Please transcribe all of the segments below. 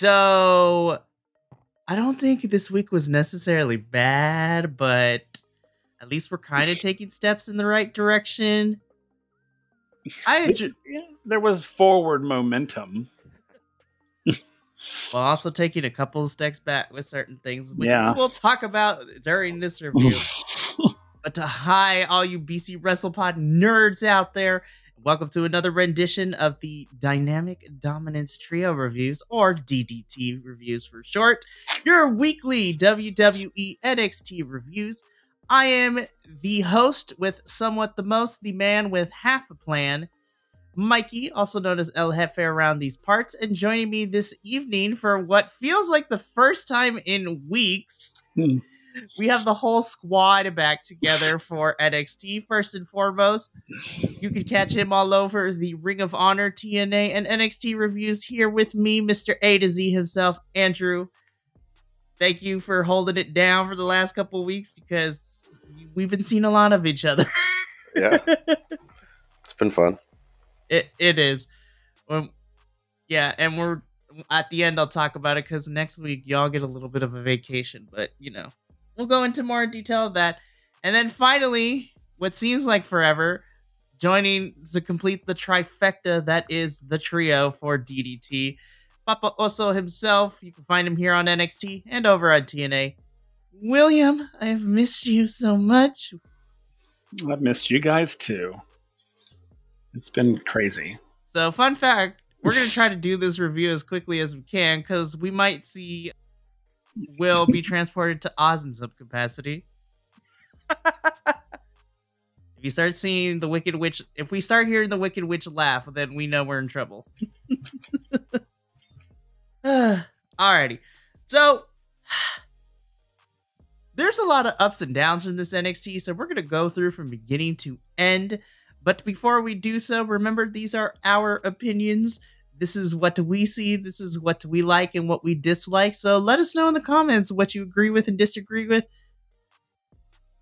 So I don't think this week was necessarily bad, but at least we're kind of taking steps in the right direction. There was forward momentum. While also taking a couple of steps back with certain things, which we will talk about during this review. But hi, all you BC WrestlePod nerds out there. Welcome to another rendition of the Dynamic Dominance Trio Reviews, or DDT Reviews for short. Your weekly WWE NXT reviews. I am the host with somewhat the most, the man with half a plan, Mikey, also known as El Jefe around these parts, and joining me this evening for what feels like the first time in weeks, we have the whole squad back together for NXT. First and foremost, you can catch him all over the Ring of Honor, TNA, and NXT reviews here with me, Mr. A to Z himself, Andrew. Thank you for holding it down for the last couple of weeks because we've been seeing a lot of each other. Yeah, it's been fun. It is. Yeah, and we're at the end. I'll talk about it because next week y'all get a little bit of a vacation, but you know, we'll go into more detail of that. And then finally, what seems like forever, joining to complete the trifecta that is the trio for DDT, Papa Oso himself. You can find him here on NXT and over on TNA. William, I have missed you so much. I've missed you guys too. It's been crazy. So, fun fact, we're going to try to do this review as quickly as we can, because we might see Will be transported to Oz in some capacity. If you start seeing the Wicked Witch, if we start hearing the Wicked Witch laugh, then we know we're in trouble. Alrighty. So, there's a lot of ups and downs from this NXT, so we're going to go through from beginning to end. But before we do so, remember, these are our opinions. This is what we see. This is what we like and what we dislike. So let us know in the comments what you agree with and disagree with.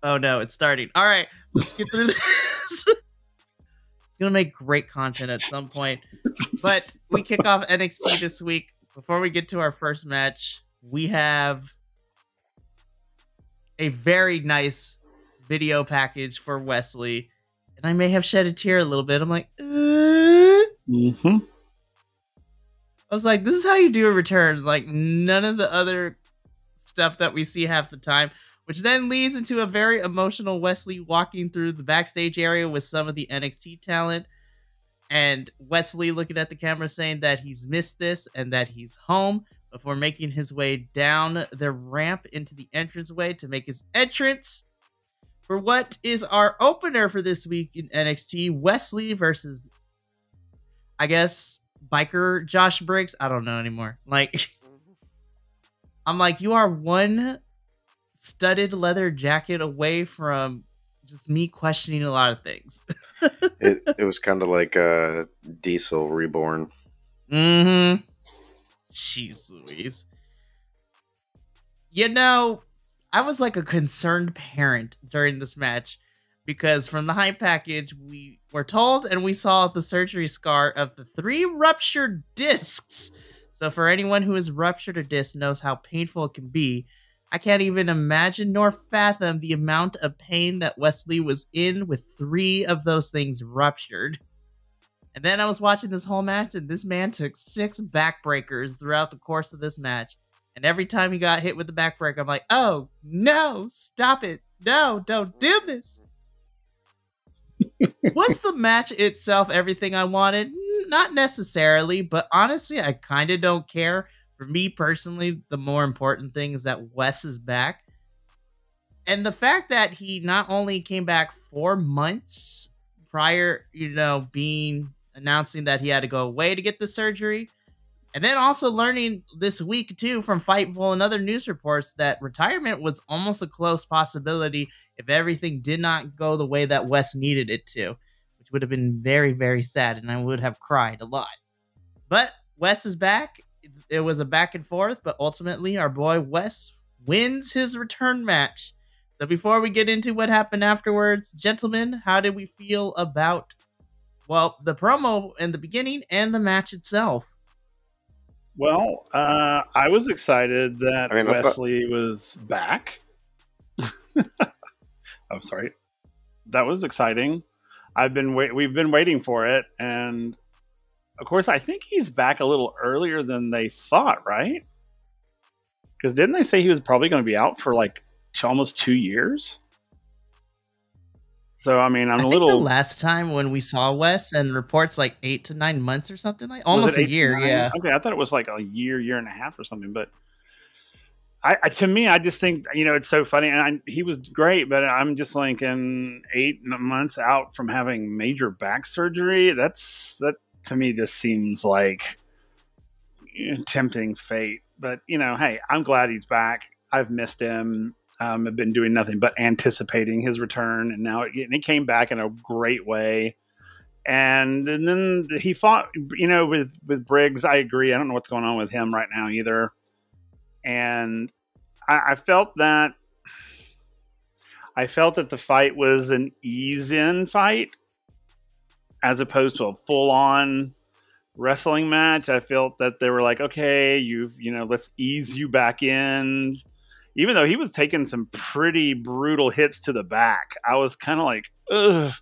Oh no, it's starting. All right, let's get through this. It's going to make great content at some point. But we kick off NXT this week. Before we get to our first match, we have a very nice video package for Wesley. And I may have shed a tear a little bit. I'm like, Mm-hmm. I was like, this is how you do a return. Like, none of the other stuff that we see half the time. Which then leads into a very emotional Wesley walking through the backstage area with some of the NXT talent. And Wesley looking at the camera saying that he's missed this and that he's home before making his way down the ramp into the entranceway to make his entrance. For what is our opener for this week in NXT, Wesley versus, I guess, biker Josh Briggs. I don't know anymore. Like, I'm like, you are one studded leather jacket away from just me questioning a lot of things. it was kind of like Diesel Reborn. Mm-hmm. Jeez Louise. You know, I was like a concerned parent during this match because from the hype package, we were told and we saw the surgery scar of the 3 ruptured discs. So for anyone who has ruptured a disc knows how painful it can be. I can't even imagine nor fathom the amount of pain that Wesley was in with 3 of those things ruptured. And then I was watching this whole match and this man took 6 backbreakers throughout the course of this match. And every time he got hit with the backbreaker, I'm like, oh, no, stop it. No, don't do this. Was the match itself everything I wanted? Not necessarily, but honestly, I kind of don't care. For me personally, the more important thing is that Wes is back. And the fact that he not only came back 4 months prior, announcing that he had to go away to get the surgery, and then also learning this week, too, from Fightful and other news reports that retirement was almost a close possibility if everything did not go the way that Wes needed it to, which would have been very, very sad, and I would have cried a lot. But Wes is back. It was a back and forth, but ultimately our boy Wes wins his return match. So before we get into what happened afterwards, gentlemen, how did we feel about, well, the promo in the beginning and the match itself? Well, I was excited that Wesley was back. I'm sorry. That was exciting. We've been waiting for it, and of course, I think he's back a little earlier than they thought, right? Because didn't they say he was probably going to be out for like almost 2 years? So I mean, I think the last time when we saw Wes and reports like 8 to 9 months or something, like almost a year. Yeah. Okay, I thought it was like a year and a half or something, but. To me, I just think, it's so funny. And he was great, but I'm just thinking 8 months out from having major back surgery. That to me just seems like tempting fate. But, hey, I'm glad he's back. I've missed him. I've been doing nothing but anticipating his return. And now he came back in a great way. And then he fought, with Briggs. I agree. I don't know what's going on with him right now either. And I felt that the fight was an ease-in fight as opposed to a full-on wrestling match. I felt that they were like, okay, let's ease you back in. Even though he was taking some pretty brutal hits to the back, I was kind of like, ugh.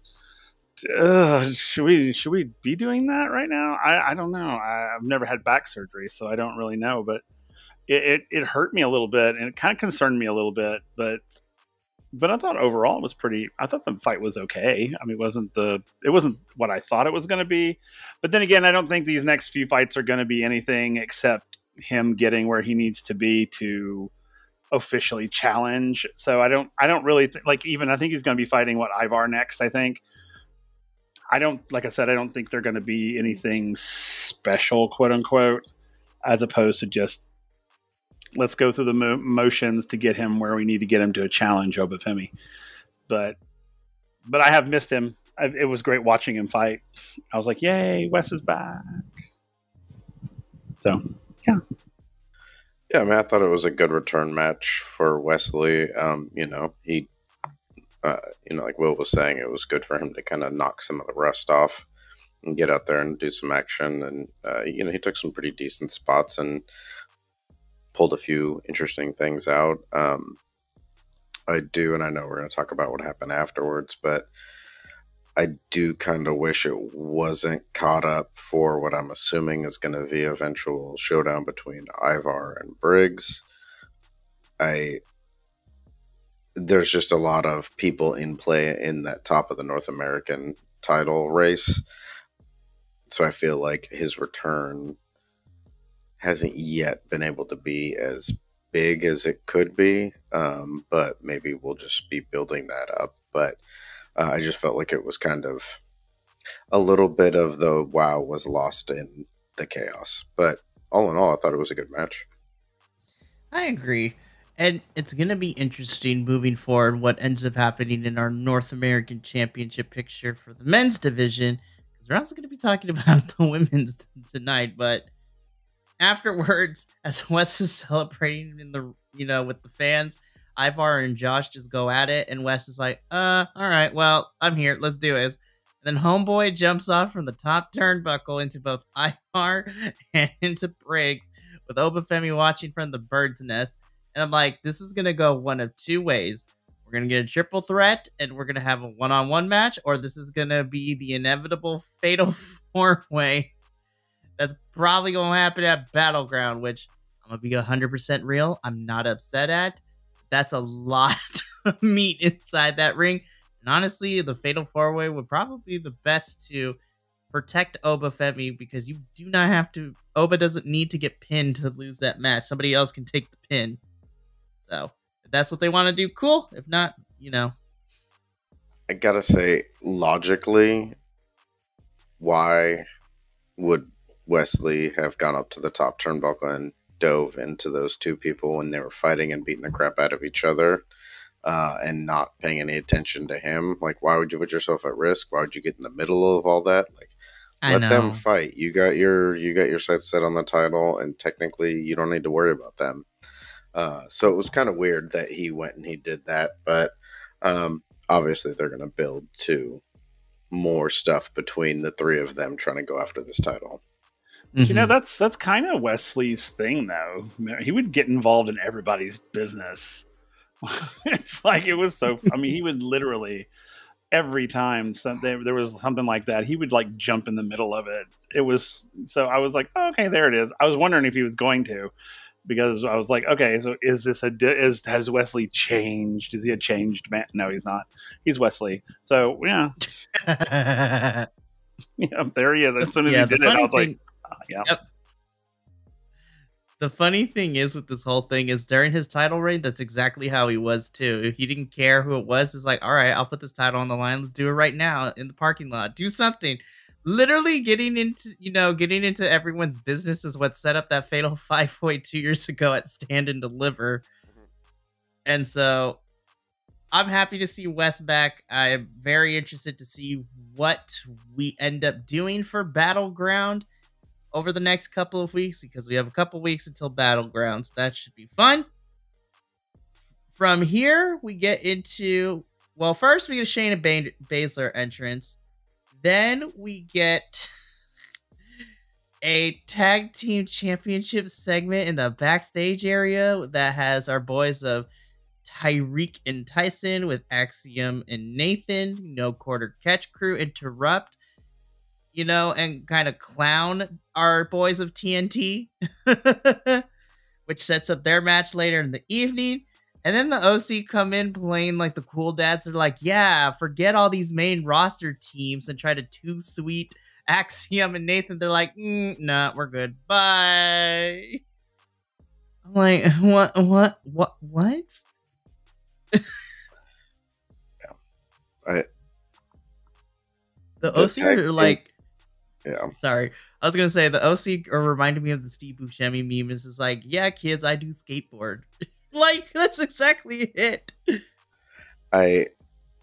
Should we be doing that right now? I don't know. I've never had back surgery, so I don't really know, but it hurt me a little bit, and it kind of concerned me a little bit, but I thought overall it was I thought the fight was okay. I mean, it wasn't what I thought it was going to be, but then again, I don't think these next few fights are going to be anything except him getting where he needs to be to officially challenge. So I don't really I think he's going to be fighting Ivar next. I think. Like I said, I don't think they're going to be anything special, quote unquote, as opposed to just let's go through the motions to get him where we need to get him to a challenge Obafemi. But I have missed him. It was great watching him fight. I was like, yay, Wes is back. So, yeah. Yeah, I mean, I thought it was a good return match for Wesley. He, like Will was saying, it was good for him to kind of knock some of the rust off and get out there and do some action. And, he took some pretty decent spots and pulled a few interesting things out. I do, and I know we're going to talk about what happened afterwards, but I do kind of wish it wasn't caught up for what I'm assuming is going to be an eventual showdown between Ivar and Briggs. There's just a lot of people in play in that top of the North American title race. So I feel like his return hasn't yet been able to be as big as it could be, but maybe we'll just be building that up. But I just felt like it was kind of a little bit of the wow was lost in the chaos. But all in all, I thought it was a good match. I agree. And it's going to be interesting moving forward what ends up happening in our North American Championship picture for the men's division, because we're also going to be talking about the women's tonight. But afterwards, as Wes is celebrating in the with the fans, Ivar and Josh just go at it, and Wes is like, all right, well, I'm here, let's do it. And then Homeboy jumps off from the top turnbuckle into both Ivar and into Briggs, with Obafemi watching from the bird's nest. And I'm like, this is gonna go one of two ways. We're gonna get a triple threat, and we're gonna have a one-on-one match, or this is gonna be the inevitable fatal four-way. That's probably going to happen at Battleground, which I'm going to be 100% real. I'm not upset at. That's a lot of meat inside that ring. And honestly, the Fatal 4-Way would probably be the best to protect Obafemi, because you do not have to. Oba doesn't need to get pinned to lose that match. Somebody else can take the pin. So if that's what they want to do, cool. If not, I got to say, logically, why would Wesley have gone up to the top turnbuckle and dove into those two people when they were fighting and beating the crap out of each other, and not paying any attention to him? Like, why would you put yourself at risk? Why would you get in the middle of all that? Like, let them fight. You got your sights set on the title, and technically you don't need to worry about them. So it was kind of weird that he went and he did that, but obviously they're going to build to more stuff between the three of them trying to go after this title. You know, that's kind of Wesley's thing, though. He would get involved in everybody's business. It's like it was so. I mean, he would literally every time there was something like that, he would like jump in the middle of it. It was so. I was like, oh, okay, there it is. I was wondering if he was going to, because I was like, okay, so is this has Wesley changed? Is he a changed man? No, he's not. He's Wesley. So yeah, yeah, there he is. As soon as he did it, I was like. Yeah. Yep. The funny thing is with this whole thing is during his title reign, that's exactly how he was too. If he didn't care who it was, it's like, all right, I'll put this title on the line. Let's do it right now in the parking lot. Do something. Literally getting into everyone's business is what set up that fatal 5-way 2 years ago at Stand and Deliver. And so I'm happy to see Wes back. I'm very interested to see what we end up doing for Battleground over the next couple of weeks, because we have a couple weeks until Battlegrounds. That should be fun. From here, we get into, well, first we get a Shayna Basler entrance. Then we get a tag team championship segment in the backstage area that has our boys of Tyreek and Tyson with Axiom and Nathan. No quarter catch crew interrupt. And kind of clown our boys of TNT, which sets up their match later in the evening. And then the OC come in playing like the cool dads. They're like, yeah, forget all these main roster teams and try to too sweet Axiom and Nathan. They're like, nah, we're good. Bye. I'm like, what? Yeah. The OC are like, yeah. Sorry. I was going to say the OC are reminding me of the Steve Buscemi meme. It's just like, yeah, kids, I do skateboard. Like, that's exactly it.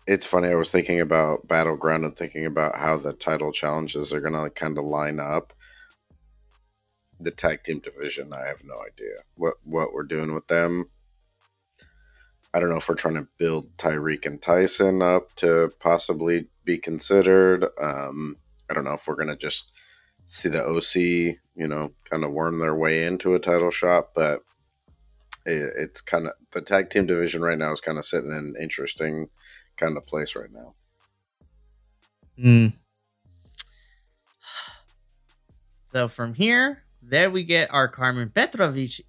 It's funny. I was thinking about Battleground and thinking about how the title challenges are going to kind of line up. The tag team division, I have no idea what we're doing with them. I don't know if we're trying to build Tyreek and Tyson up to possibly be considered. I don't know if we're going to just see the OC, kind of worm their way into a title shot, but it's kind of, the tag team division right now is kind of sitting in an interesting kind of place right now. So from here, then we get our Karmen Petrovic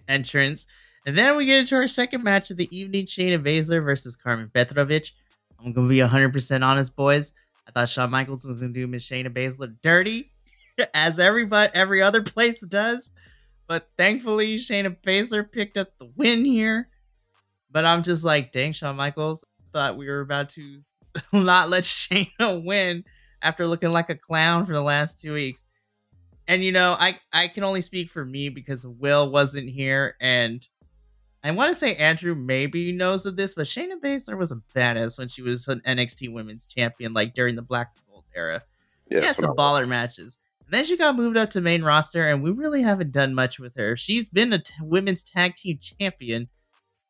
entrance, and then we get into our second match of the evening, Shayna Basler versus Karmen Petrovic. I'm going to be 100% honest, boys. I thought Shawn Michaels was going to do Miss Shayna Basler dirty, as every other place does. But thankfully, Shayna Basler picked up the win here. But I'm just like, dang, Shawn Michaels. I thought we were about to not let Shayna win after looking like a clown for the last 2 weeks. And, I can only speak for me because Will wasn't here. And I want to say Andrew maybe knows of this, but Shayna Basler was a badass when she was an NXT Women's Champion, like during the Black and Gold era. She had some baller matches. And then she got moved up to main roster, and we really haven't done much with her. She's been a Women's Tag Team Champion,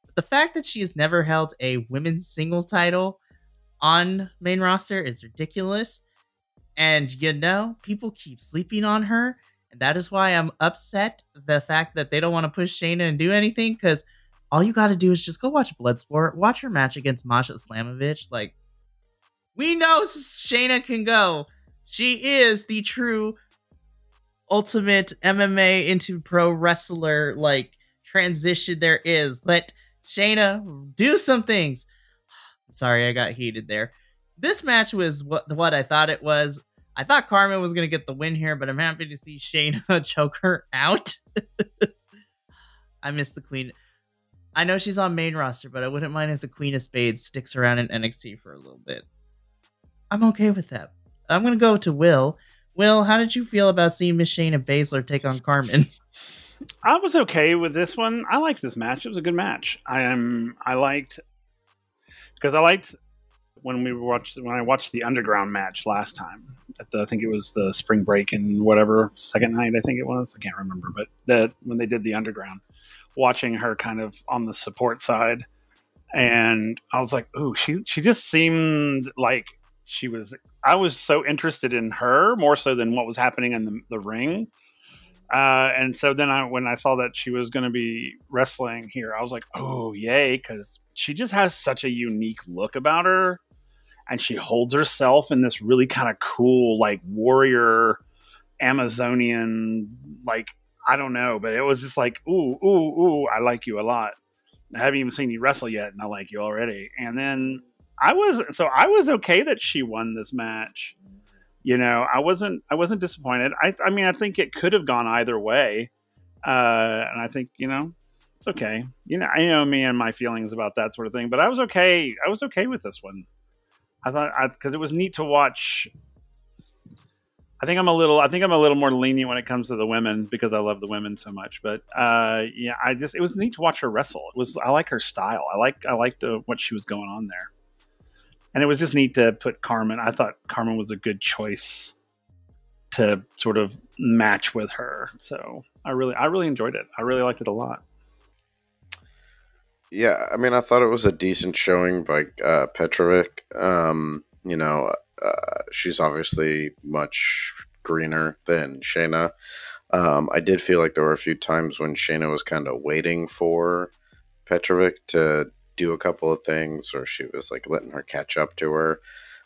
but the fact that she has never held a women's single title on main roster is ridiculous. And, people keep sleeping on her, and that is why I'm upset the fact that they don't want to push Shayna and do anything, because all you got to do is just go watch Bloodsport, watch her match against Masha Slamovich. Like, we know Shayna can go. She is the true ultimate MMA into pro wrestler, like, transition there is. Let Shayna do some things. Sorry, I got heated there. This match was what I thought it was. I thought Karmen was going to get the win here, but I'm happy to see Shayna choke her out. I miss the Queen. I know she's on main roster, but I wouldn't mind if the Queen of Spades sticks around in NXT for a little bit. I'm okay with that. I'm going to go to Will. Will, how did you feel about seeing Miss Shayna Basler take on Karmen? I was okay with this one. I liked this match. It was a good match. I liked when I watched the Underground match last time. I think it was the spring break and whatever second night. I think it was. I can't remember, but when they did the Underground, watching her kind of on the support side, and I was like, ooh, she just seemed like she was I was so interested in her more so than what was happening in the ring. And so then when I saw that she was going to be wrestling here, I was like, oh, yay. Because she just has such a unique look about her. And she holds herself in this really kind of cool, like, warrior Amazonian, like, I don't know. But it was just like, ooh, I like you a lot. I haven't even seen you wrestle yet, and I like you already. And then I was okay that she won this match. You know, I wasn't disappointed. I mean, I think it could have gone either way. And I think, it's okay. I know me and my feelings about that sort of thing, but I was okay. I was okay with this one. I thought, because it was neat to watch. I think I'm a little more lenient when it comes to the women because I love the women so much. But yeah, it was neat to watch her wrestle. I like her style. I liked what she was going on there. And it was just neat to put Karmen. I thought Karmen was a good choice to sort of match with her. So I really enjoyed it. I really liked it a lot. Yeah, I mean, I thought it was a decent showing by Petrovic. She's obviously much greener than Shayna. I did feel like there were a few times when Shayna was kind of waiting for Petrovic to do a couple of things, or she was like letting her catch up to her.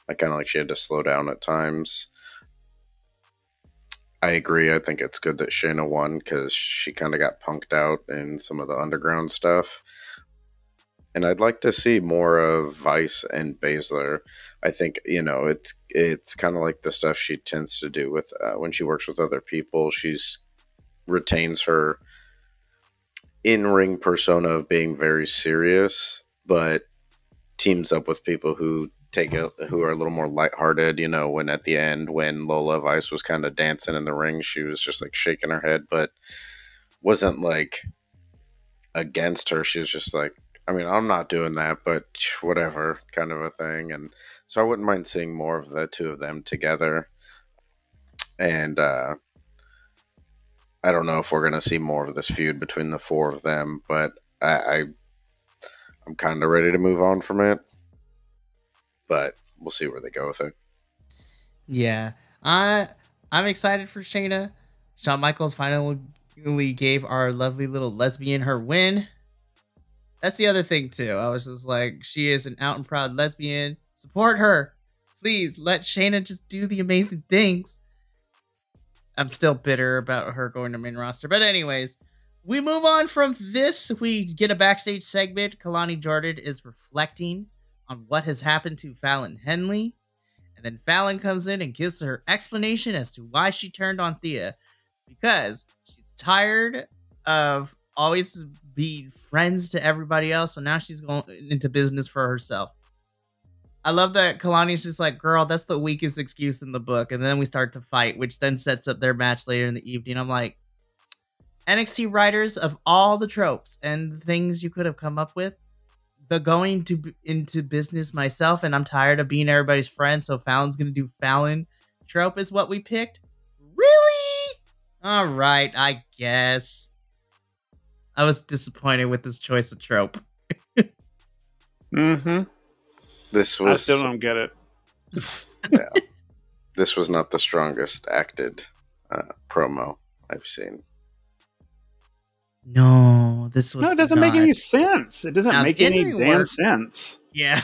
I kind of like she had to slow down at times. I agree. I think it's good that Shayna won because she kind of got punked out in some of the underground stuff. And I'd like to see more of Vice and Basler. I think, it's kind of like the stuff she tends to do with when she works with other people. She's retains her in-ring persona of being very serious, but teams up with people who who are a little more lighthearted. When at the end, when Lola Vice was kind of dancing in the ring, she was just like shaking her head, but wasn't like against her. She was just like, I mean, I'm not doing that, but whatever, kind of a thing. And so I wouldn't mind seeing more of the two of them together. And I don't know if we're going to see more of this feud between the four of them, but I'm kind of ready to move on from it. But we'll see where they go with it. Yeah, I'm excited for Shayna. Shawn Michaels finally gave our lovely little lesbian her win. That's the other thing, too. I was just like, she is an out and proud lesbian. Support her. Please, let Shayna just do the amazing things. I'm still bitter about her going to main roster. But anyways, we move on from this. We get a backstage segment. Kelani Jordan is reflecting on what has happened to Fallon Henley. And then Fallon comes in and gives her explanation as to why she turned on Thea. Because she's tired of always being friends to everybody else, so now she's going into business for herself. I love that Kalani's just like, girl, that's the weakest excuse in the book. And then we start to fight, which then sets up their match later in the evening. I'm like, NXT writers, of all the tropes and things you could have come up with, the going into business myself, and I'm tired of being everybody's friend, so Fallon's gonna do Fallon trope is what we picked. Really? All right, I guess. I was disappointed with this choice of trope. Mm-hmm. I still don't get it. Yeah. This was not the strongest acted promo I've seen. No, this was. No, it doesn't make any sense. It doesn't make any damn sense. Yeah.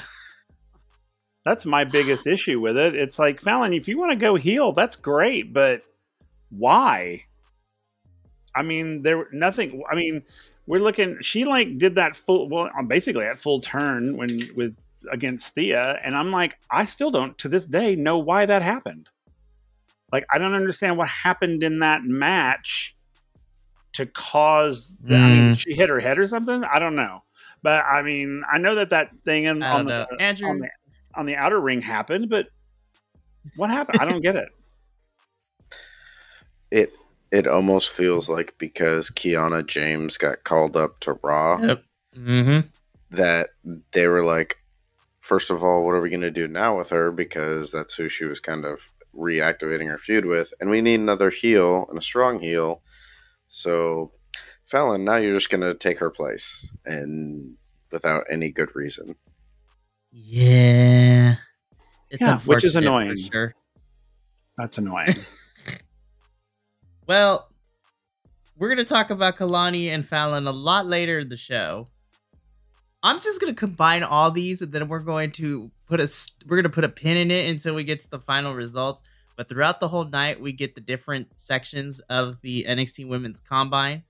That's my biggest issue with it. It's like, Fallon, if you want to go heel, that's great, but why? I mean, we're looking. She did that basically at full turn against Thea, and I'm like, I still don't to this day know why that happened. Like, I don't understand what happened in that match to cause. I mean, did she hit her head or something? I don't know, but I mean, I know that thing on the outer ring happened, but what happened? I don't get it. It almost feels like because Kiana James got called up to Raw, that they were like, first of all, what are we going to do now with her? Because that's who she was kind of reactivating her feud with. And we need another heel and a strong heel. So, Fallon, now you're just going to take her place and without any good reason. Yeah. It's unfortunate, which is annoying. for sure. That's annoying. Well, we're going to talk about Kelani and Fallon a lot later in the show. I'm just going to combine all these, and then we're going to put a pin in it until we get to the final results. But throughout the whole night, we get the different sections of the NXT Women's Combine.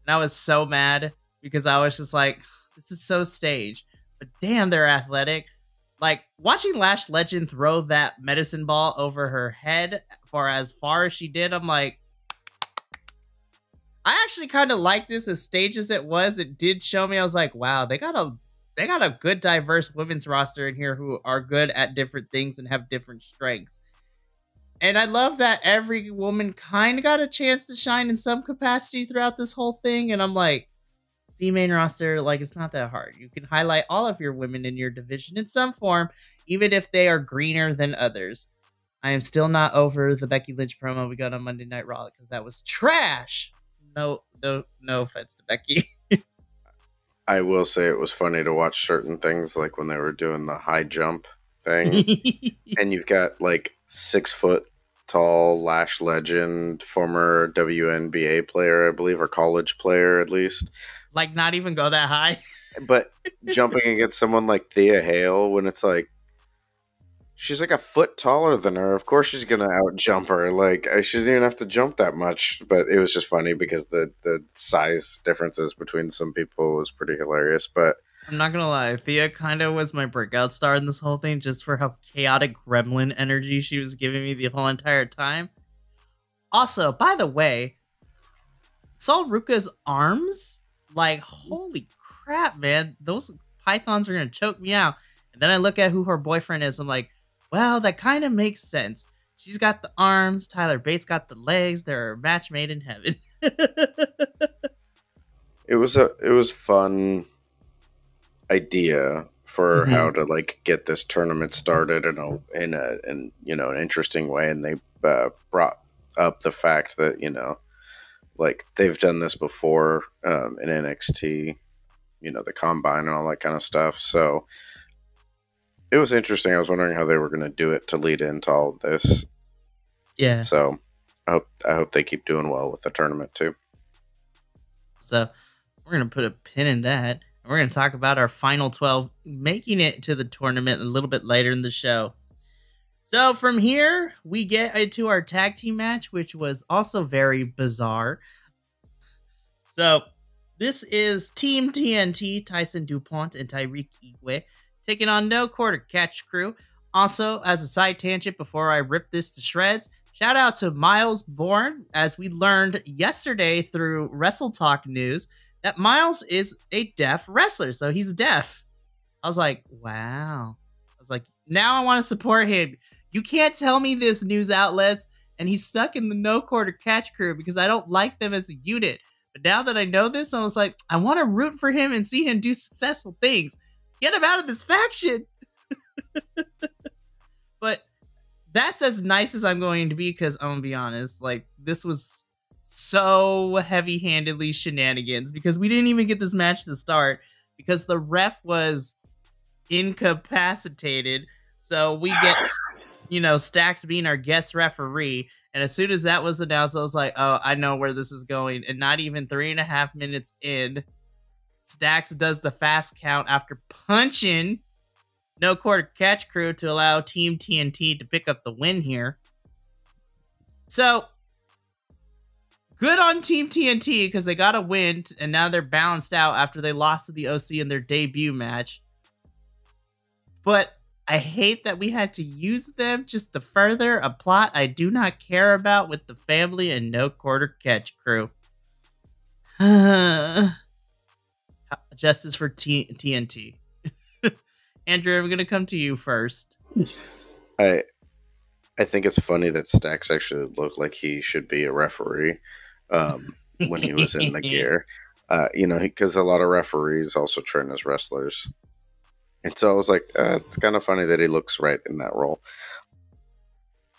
And I was so mad because I was just like, this is so staged. But damn, they're athletic. Like, watching Lash Legend throw that medicine ball over her head for as far as she did, I'm like, I actually kind of like this as staged as it was. It did show me, I was like, wow, they got a good diverse women's roster in here who are good at different things and have different strengths. And I love that every woman kind of got a chance to shine in some capacity throughout this whole thing. And I'm like, see, main roster, like, it's not that hard. You can highlight all of your women in your division in some form, even if they are greener than others. I am still not over the Becky Lynch promo we got on Monday Night Raw because that was trash. No offense to Becky. I will say it was funny to watch certain things, like when they were doing the high jump thing, and you've got like 6 foot tall Lash Legend, former WNBA player, I believe, or college player at least. Like, not even go that high. But jumping against someone like Thea Hale, when it's like, she's like a foot taller than her. Of course she's going to out-jump her. Like, she doesn't even have to jump that much. But it was just funny because the size differences between some people was pretty hilarious. But I'm not going to lie. Thea kind of was my breakout star in this whole thing just for how chaotic gremlin energy she was giving me the whole entire time. Also, by the way, Sol Ruka's arms? Like, holy crap, man. Those pythons are going to choke me out. And then I look at who her boyfriend is. I'm like, well, that kind of makes sense. She's got the arms. Tyler Bates got the legs. They're a match made in heaven. It was fun idea for how to like get this tournament started in an interesting way, and they brought up the fact that like they've done this before in NXT, the Combine and all that kind of stuff. So it was interesting. I was wondering how they were going to do it to lead into all of this. Yeah. So I hope they keep doing well with the tournament too. So we're going to put a pin in that. And we're going to talk about our final 12 making it to the tournament a little bit later in the show. So from here, we get into our tag team match, which was also very bizarre. So this is Team TNT, Tyson DuPont and Tyreek Igwe, taking on No Quarter Catch Crew. Also, as a side tangent before I rip this to shreds, shout out to Miles Bourne, as we learned yesterday through Wrestle Talk News that Miles is a deaf wrestler, so he's deaf. I was like, wow. I was like, now I want to support him. You can't tell me this, news outlets, and he's stuck in the No Quarter Catch Crew because I don't like them as a unit. But now that I know this, I was like, I want to root for him and see him do successful things. Get him out of this faction. But that's as nice as I'm going to be, because I'm going to be honest, like, this was so heavy-handedly shenanigans because we didn't even get this match to start because the ref was incapacitated. So we get, Stacks being our guest referee. And as soon as that was announced, I was like, oh, I know where this is going. And not even 3.5 minutes in, Stacks does the fast count after punching No Quarter Catch Crew to allow Team TNT to pick up the win here. So, good on Team TNT because they got a win, and now they're balanced out after they lost to the OC in their debut match. But I hate that we had to use them just to further a plot I do not care about with the family and No Quarter Catch Crew. Justice for TNT. Andrew, I'm going to come to you first. I think it's funny that Stacks actually looked like he should be a referee when he was in the gear. Because a lot of referees also train as wrestlers. And so I was like, it's kind of funny that he looks right in that role.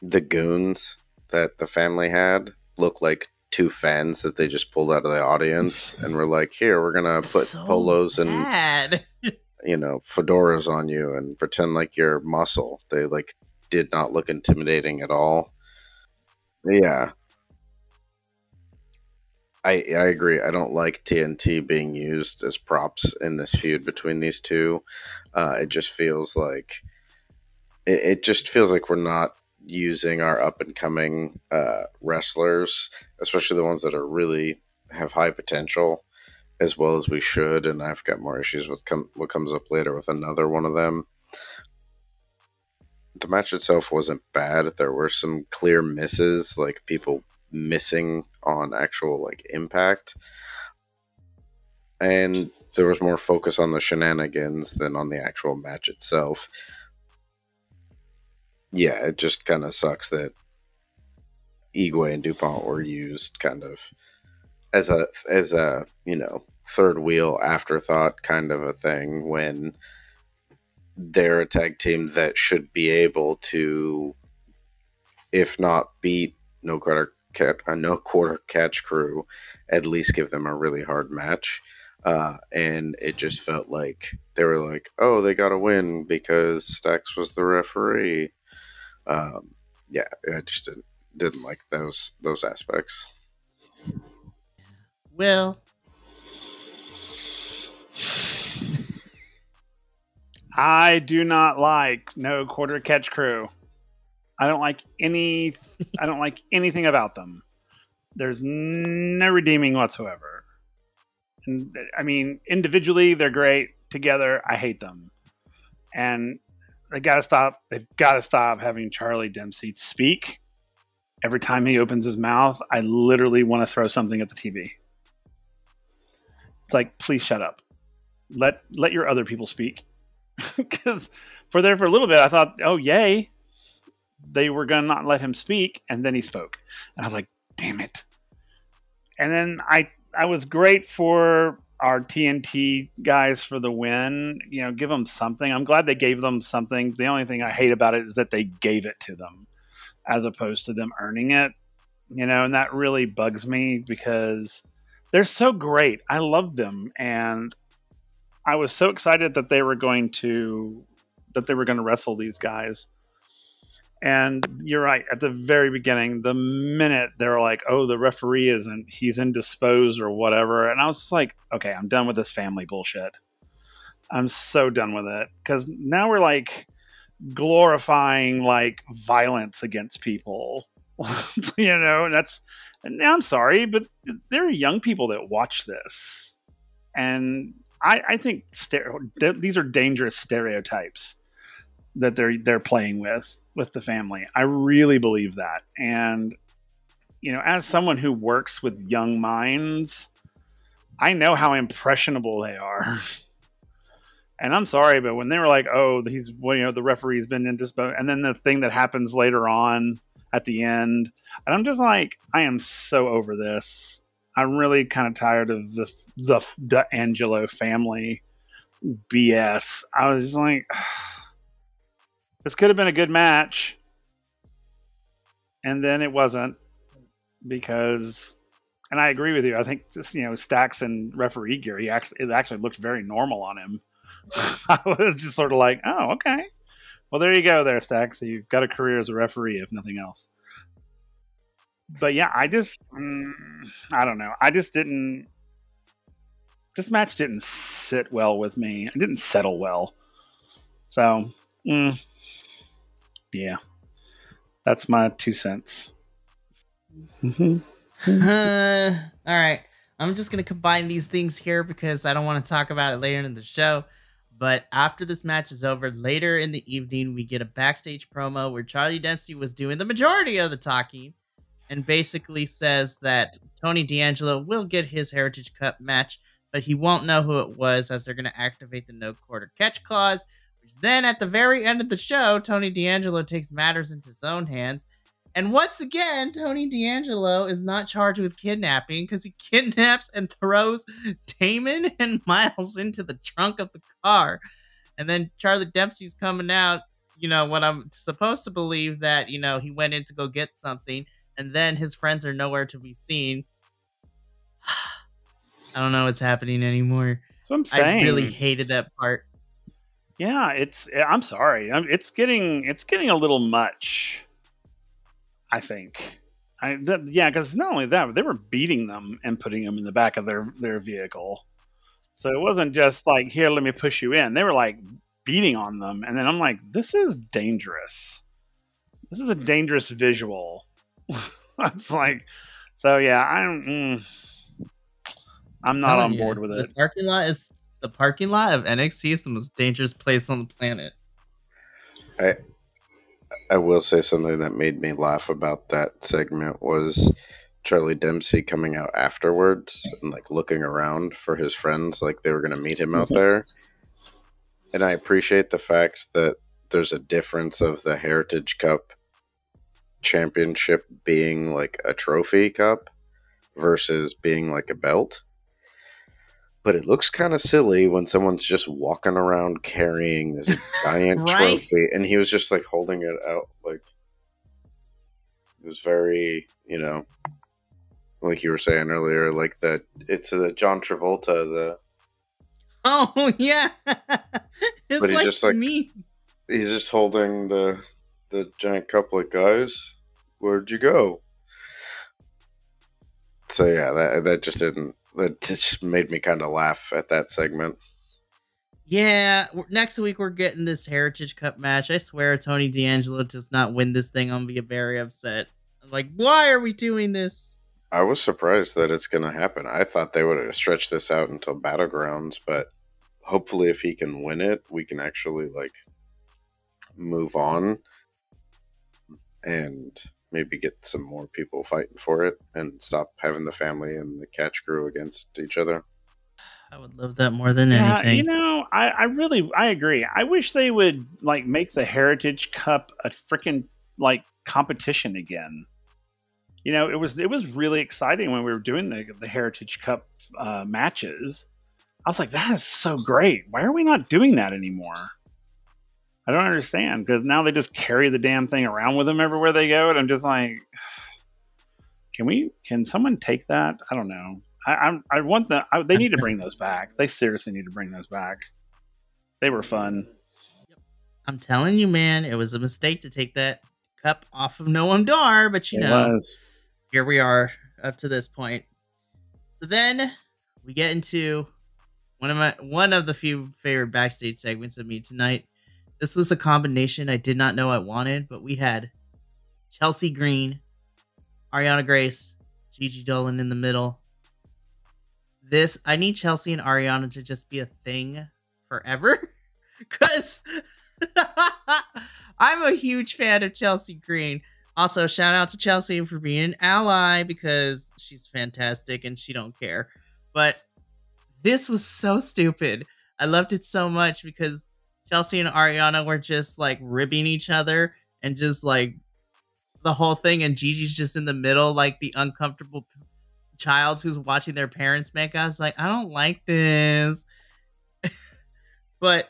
The goons that the family had look like 2 fans that they just pulled out of the audience and were like, here, we're going to put polos and fedoras on you and pretend like you're muscle. They like did not look intimidating at all. Yeah. I agree. I don't like TNT being used as props in this feud between these two. It just feels like we're not using our up and coming wrestlers, especially the ones that are really have high potential, as well as we should. And I've got more issues with what comes up later with another one of them. The match itself wasn't bad. There were some clear misses, like people missing on actual like impact, and there was more focus on the shenanigans than on the actual match itself. Yeah, it just kind of sucks that Igwe and DuPont were used kind of as a third wheel afterthought kind of a thing, when they're a tag team that should be able to, if not beat No Quarter Catch Crew, at least give them a really hard match. And it just felt like they were like, oh, they got to win because Stax was the referee. Yeah, I just didn't like those aspects. Well, I do not like No Quarter Catch Crew. I don't like anything about them. There's no redeeming whatsoever. And I mean, individually they're great. Together, I hate them. And they've got to stop having Charlie Dempsey speak. Every time he opens his mouth, I literally want to throw something at the TV. It's like, please shut up. Let your other people speak. Because for a little bit, I thought, oh, yay. They were going to not let him speak, and then he spoke. And I was like, damn it. And then I was great for our TNT guys for the win. Give them something. I'm glad they gave them something. The only thing I hate about it is that they gave it to them as opposed to them earning it. And that really bugs me because they're so great. I love them. And I was so excited that they were going to wrestle these guys. And you're right. At the very beginning, the minute they were like, oh, the referee he's indisposed or whatever. And I was just like, okay, I'm done with this family bullshit. I'm so done with it. Because now we're like glorifying like violence against people. And I'm sorry, but there are young people that watch this. And I think these are dangerous stereotypes that they're playing with the family. I really believe that. And, as someone who works with young minds, I know how impressionable they are. And I'm sorry, but when they were like, oh, the referee's been indisposed, and then the thing that happens later on at the end, and I'm just like, I am so over this. I'm really kind of tired of the D'Angelo family BS. I was just like, this could have been a good match, and then it wasn't because, and I agree with you. I think just Stax and referee gear, it actually looked very normal on him. I was just sort of like, oh, okay, well there you go, there, Stax. So you've got a career as a referee, if nothing else. But yeah, I don't know. This match didn't sit well with me. It didn't settle well. So. Yeah, that's my 2 cents. All right. I'm just going to combine these things here because I don't want to talk about it later in the show. But after this match is over, later in the evening, we get a backstage promo where Charlie Dempsey was doing the majority of the talking and basically says that Tony D'Angelo will get his Heritage Cup match, but he won't know who it was as they're going to activate the no quarter catch clause. Then at the very end of the show, Tony D'Angelo takes matters into his own hands. And once again, Tony D'Angelo is not charged with kidnapping because he kidnaps and throws Damon and Miles into the trunk of the car. And then Charlie Dempsey's coming out, what I'm supposed to believe that, he went in to go get something. And then his friends are nowhere to be seen. I don't know what's happening anymore. That's what I'm saying. I really hated that part. Yeah, I'm sorry. It's getting a little much, I think. Because not only that, but they were beating them and putting them in the back of their vehicle. So it wasn't just like, here, let me push you in. They were like beating on them. And then I'm like, this is dangerous. This is a dangerous visual. It's like, so yeah, I'm not on board with it. The parking lot of NXT is the most dangerous place on the planet. I will say something that made me laugh about that segment was Charlie Dempsey coming out afterwards and like looking around for his friends, like they were going to meet him out there. And I appreciate the fact that there's a difference of the Heritage Cup championship being like a trophy cup versus being like a belt. But it looks kind of silly when someone's just walking around carrying this giant right? trophy, and he was just like holding it out. Like, it was very, like you were saying earlier, like it's the John Travolta, Oh yeah. It's but he's like just like me. He's just holding the giant cup, like, guys, where'd you go? So yeah, that just made me kind of laugh at that segment. Yeah, next week we're getting this Heritage Cup match. I swear Tony D'Angelo does not win this thing, I'm going to be very upset. I'm like, why are we doing this? I was surprised that it's going to happen. I thought they would have stretched this out until Battlegrounds, but hopefully if he can win it, we can actually, like, move on and maybe get some more people fighting for it and stop having the family and the catch crew against each other. I would love that more than anything. I agree. I wish they would like make the Heritage Cup a freaking like competition again. It was really exciting when we were doing the Heritage Cup matches. I was like, that is so great. Why are we not doing that anymore? I don't understand, because now they just carry the damn thing around with them everywhere they go, and I'm just like, can someone take that? I don't know. I want they need to bring those back. They seriously need to bring those back. They were fun. I'm telling you, man, it was a mistake to take that cup off of Noam Dar, but here we are up to this point. So then we get into one of the few favorite backstage segments of me tonight. This was a combination I did not know I wanted, but we had Chelsea Green, Ariana Grace, Gigi Dolan in the middle. I need Chelsea and Ariana to just be a thing forever, because I'm a huge fan of Chelsea Green. Also, shout out to Chelsea for being an ally, because she's fantastic and she don't care. But this was so stupid. I loved it so much because Chelsea and Ariana were just like ribbing each other and just like the whole thing, and Gigi's just in the middle, like the uncomfortable child who's watching their parents make out. I was like, I don't like this. But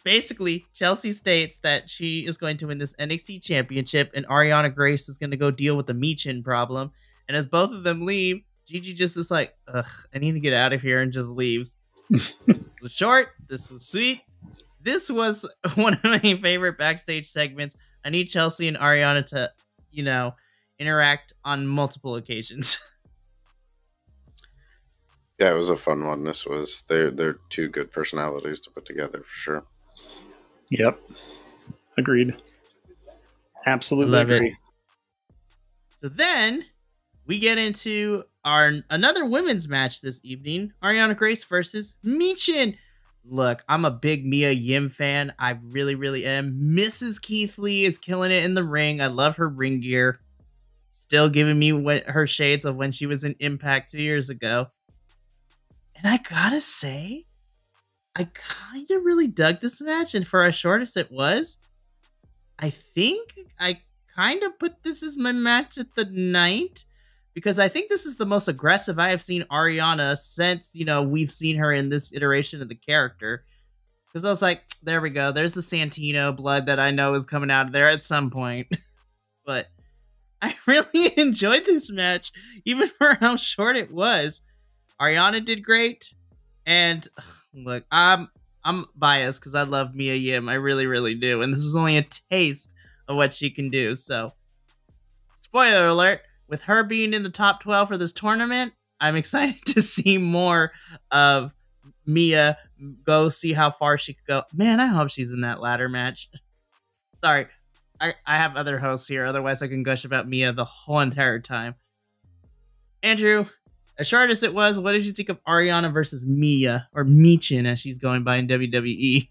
basically, Chelsea states that she is going to win this NXT championship, and Ariana Grace is going to go deal with the Michin problem. And as both of them leave, Gigi just is like, ugh, I need to get out of here, and just leaves. This was short. This was sweet. This was one of my favorite backstage segments. I need Chelsea and Ariana to, interact on multiple occasions. Yeah, it was a fun one. They're two good personalities to put together for sure. Yep. Agreed. Absolutely love agree. It. So then we get into another women's match this evening. Ariana Grace versus Michin. Look, I'm a big Mia Yim fan. I really, really am. Mrs. Keith Lee is killing it in the ring. I love her ring gear. Still giving me her shades of when she was in Impact 2 years ago. And I gotta say, I kind of really dug this match. And for as short as it was, I think I kind of put this as my match of the night, because I think this is the most aggressive I have seen Ariana since, we've seen her in this iteration of the character. Because I was like, there we go. There's the Santino blood that I know is coming out of there at some point. But I really enjoyed this match, even for how short it was. Ariana did great. And look, I'm I'm biased because I love Mia Yim. I really, really do. And this was only a taste of what she can do. So, spoiler alert, with her being in the top 12 for this tournament, I'm excited to see more of Mia, go see how far she could go. Man, I hope she's in that ladder match. Sorry, I have other hosts here. Otherwise, I can gush about Mia the whole entire time. Andrew, as short as it was, what did you think of Ariana versus Mia, or Michin as she's going by in WWE?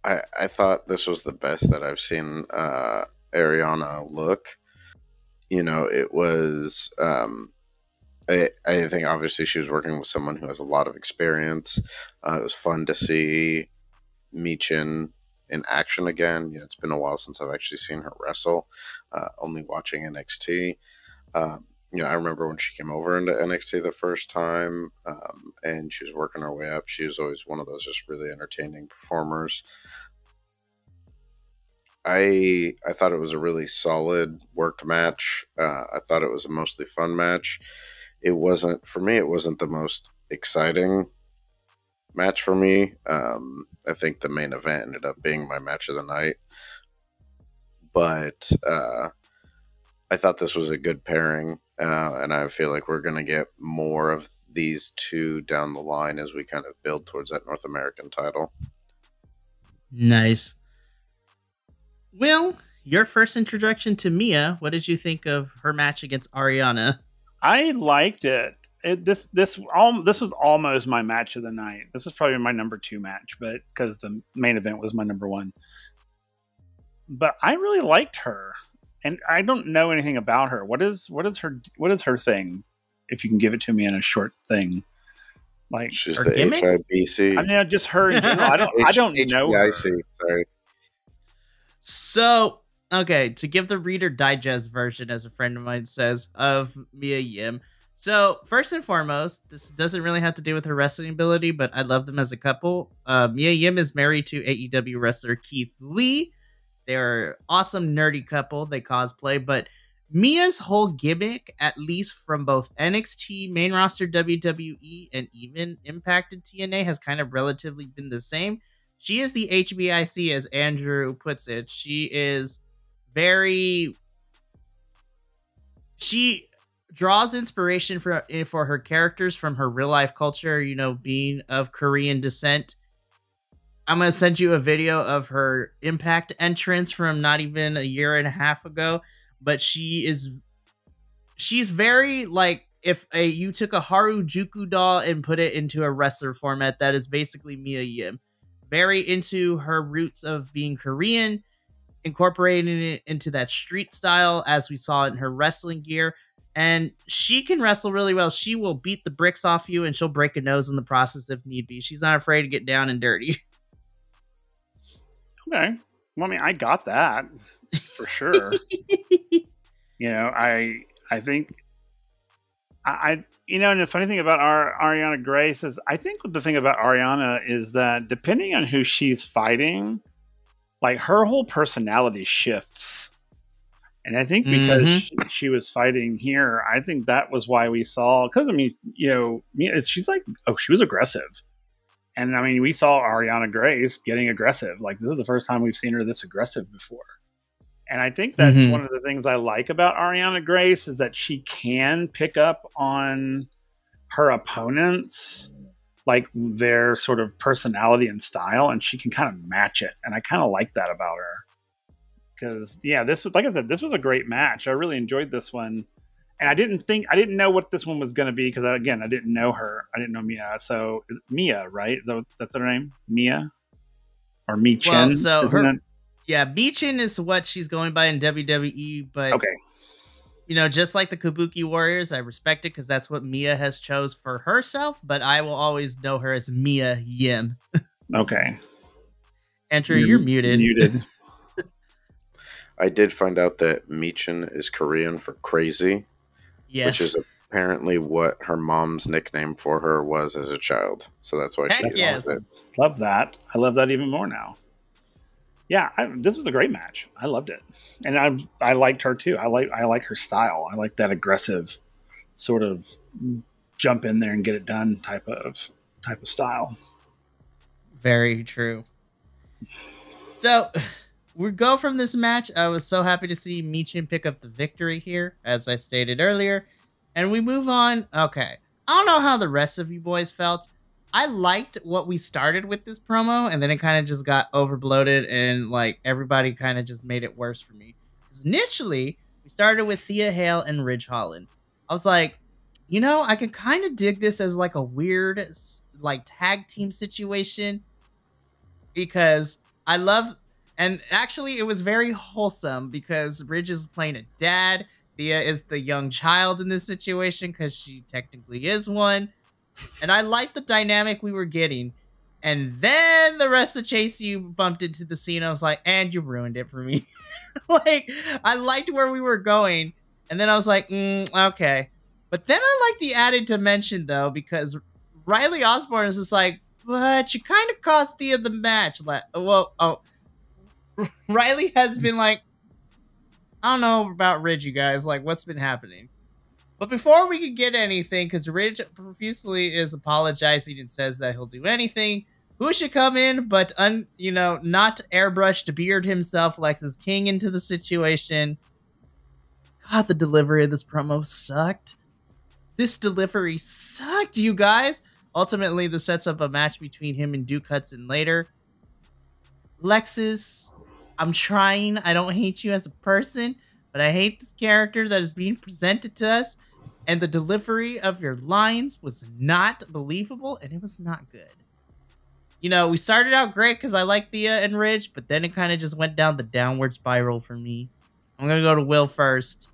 I thought this was the best that I've seen Ariana look. You know, it was... I think obviously she was working with someone who has a lot of experience. It was fun to see Michin in action again. You know, it's been a while since I've actually seen her wrestle, only watching NXT. You know, I remember when she came over into NXT the first time, and she was working her way up. She was always one of those just really entertaining performers. I thought it was a really solid worked match. I thought it was a mostly fun match. It wasn't, for me, it wasn't the most exciting match for me. I think the main event ended up being my match of the night. But I thought this was a good pairing, and I feel like we're going to get more of these two down the line as we kind of build towards that North American title. Nice. Will, your first introduction to Mia, what did you think of her match against Ariana? I liked it. This was almost my match of the night. This was probably my number 2 match, but because the main event was my number 1. But I really liked her, and I don't know anything about her. What is her thing? If you can give it to me in a short thing, like she's the HIBC. I mean, just her in general. I don't know her. Sorry. So, okay, to give the Reader Digest version, as a friend of mine says, of Mia Yim. So, first and foremost, this doesn't really have to do with her wrestling ability, but I love them as a couple. Mia Yim is married to AEW wrestler Keith Lee. They're an awesome, nerdy couple. They cosplay, but Mia's whole gimmick, at least from both NXT, main roster WWE, and even Impact and TNA, has kind of relatively been the same. She is the HBIC, as Andrew puts it. She draws inspiration for her characters from her real life culture, you know, being of Korean descent. I'm going to send you a video of her Impact entrance from not even a year and a half ago, but she's very like, if you took a Harajuku doll and put it into a wrestler format, that is basically Mia Yim. Very into her roots of being Korean, incorporating it into that street style as we saw in her wrestling gear. And she can wrestle really well. She will beat the bricks off you, and she'll break a nose in the process if need be. She's not afraid to get down and dirty. Okay. Well, I mean, I got that for sure. You know, I think you know, and the funny thing about Ariana Grace is, I think the thing about Ariana is that depending on who she's fighting, like her whole personality shifts. And I think because she was fighting here, I think that was why we saw, because I mean, you know, she's like, oh, she was aggressive. And I mean, we saw Ariana Grace getting aggressive. Like, this is the first time we've seen her this aggressive before. And I think that's one of the things I like about Ariana Grace, is that she can pick up on her opponents, like their sort of personality and style, and she can kind of match it. And I kind of like that about her. Because, yeah, this was, like I said, this was a great match. I really enjoyed this one. And I didn't know what this one was going to be, because, again, I didn't know her. I didn't know Mia. So, Mia, right? That's her name? Mia? Or Michin? Well, so yeah, Michin is what she's going by in WWE, but, okay, you know, just like the Kabuki Warriors, I respect it because that's what Mia has chose for herself, but I will always know her as Mia Yim. Okay. Andrew, you're muted. I did find out that Michin is Korean for crazy. Yes. Which is apparently what her mom's nickname for her was as a child. So that's why she loves it. Love that. I love that even more now. Yeah, this was a great match. I loved it. And I liked her too. I like her style. I like that aggressive sort of jump in there and get it done type of style. Very true. So we go from this match. I was so happy to see Michin pick up the victory here, as I stated earlier. And we move on. Okay. I don't know how the rest of you boys felt. I liked what we started with this promo, and then it kind of just got overbloated, and like everybody kind of just made it worse for me. Because initially, we started with Thea Hale and Ridge Holland. I was like, you know, I can kind of dig this as like a weird like tag team situation, because I love, and actually it was very wholesome because Ridge is playing a dad. Thea is the young child in this situation because she technically is one. And I liked the dynamic we were getting. And then the rest of Chase U bumped into the scene. I was like, and you ruined it for me. Like, I liked where we were going. And then I was like, okay. But then I like the added dimension, though, because Riley Osborne is just like, but you kind of cost Thea the match. Like, Riley has been like, I don't know about Ridge, you guys. Like, what's been happening? But before we can get anything, because Ridge profusely is apologizing and says that he'll do anything, who should come in but, not airbrushed Beard himself, Lexus King, into the situation. God, the delivery of this promo sucked. This delivery sucked, you guys. Ultimately, this sets up a match between him and Duke Hudson later. Lexus, I'm trying. I don't hate you as a person, but I hate this character that is being presented to us. And the delivery of your lines was not believable, and it was not good. You know, we started out great because I like Thea and Ridge, but then it kind of just went down the downward spiral for me. I'm going to go to Will first.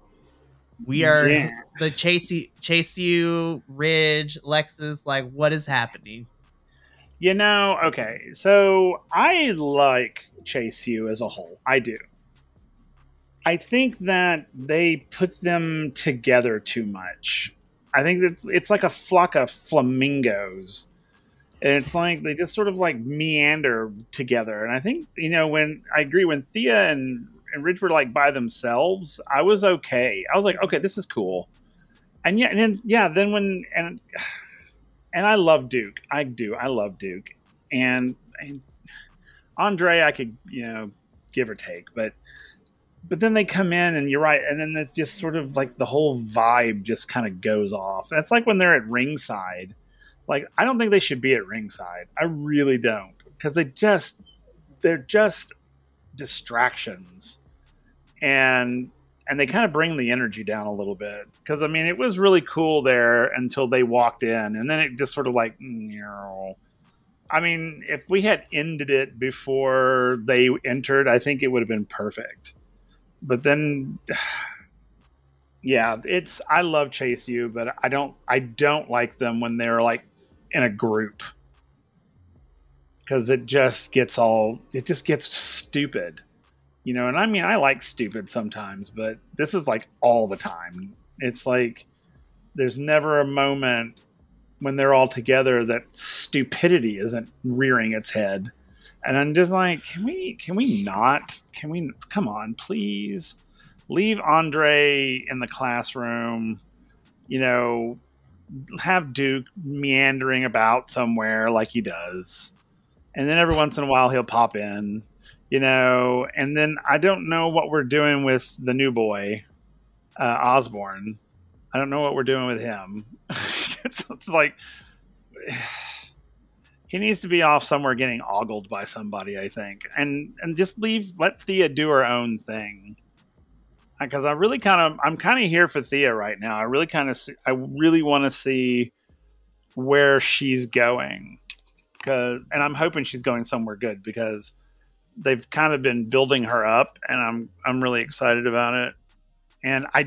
We are the Chase U, Ridge, Lexus. Like, what is happening? You know, okay, so I like Chase U as a whole. I do. I think that they put them together too much. I think that it's like a flock of flamingos. And it's like they just sort of like meander together. And I think, when I agree, when Thea and Ridge were like by themselves, I was okay. I was like, okay, this is cool. And then when I love Duke. I do. I love Duke. And Andre, I could, give or take, but then they come in, and you're right, and then it's just sort of like the whole vibe just kind of goes off. And it's like when they're at ringside. Like, I don't think they should be at ringside. I really don't, because they're just distractions, and they kind of bring the energy down a little bit. Because it was really cool there until they walked in, and then it just sort of like, if we had ended it before they entered, I think it would have been perfect. But then, yeah, I love Chase U, but I don't like them when they're like in a group, because it just gets stupid, and I like stupid sometimes, but this is like all the time. It's like there's never a moment when they're all together that stupidity isn't rearing its head. And I'm just like, can we come on, please leave Andre in the classroom, have Duke meandering about somewhere like he does. And then every once in a while he'll pop in, and then I don't know what we're doing with the new boy, Osborne. I don't know what we're doing with him. It's like, he needs to be off somewhere getting ogled by somebody, I think. And just let Thea do her own thing. Because I'm kind of here for Thea right now. I really want to see where she's going. And I'm hoping she's going somewhere good, because they've kind of been building her up, and I'm really excited about it. And I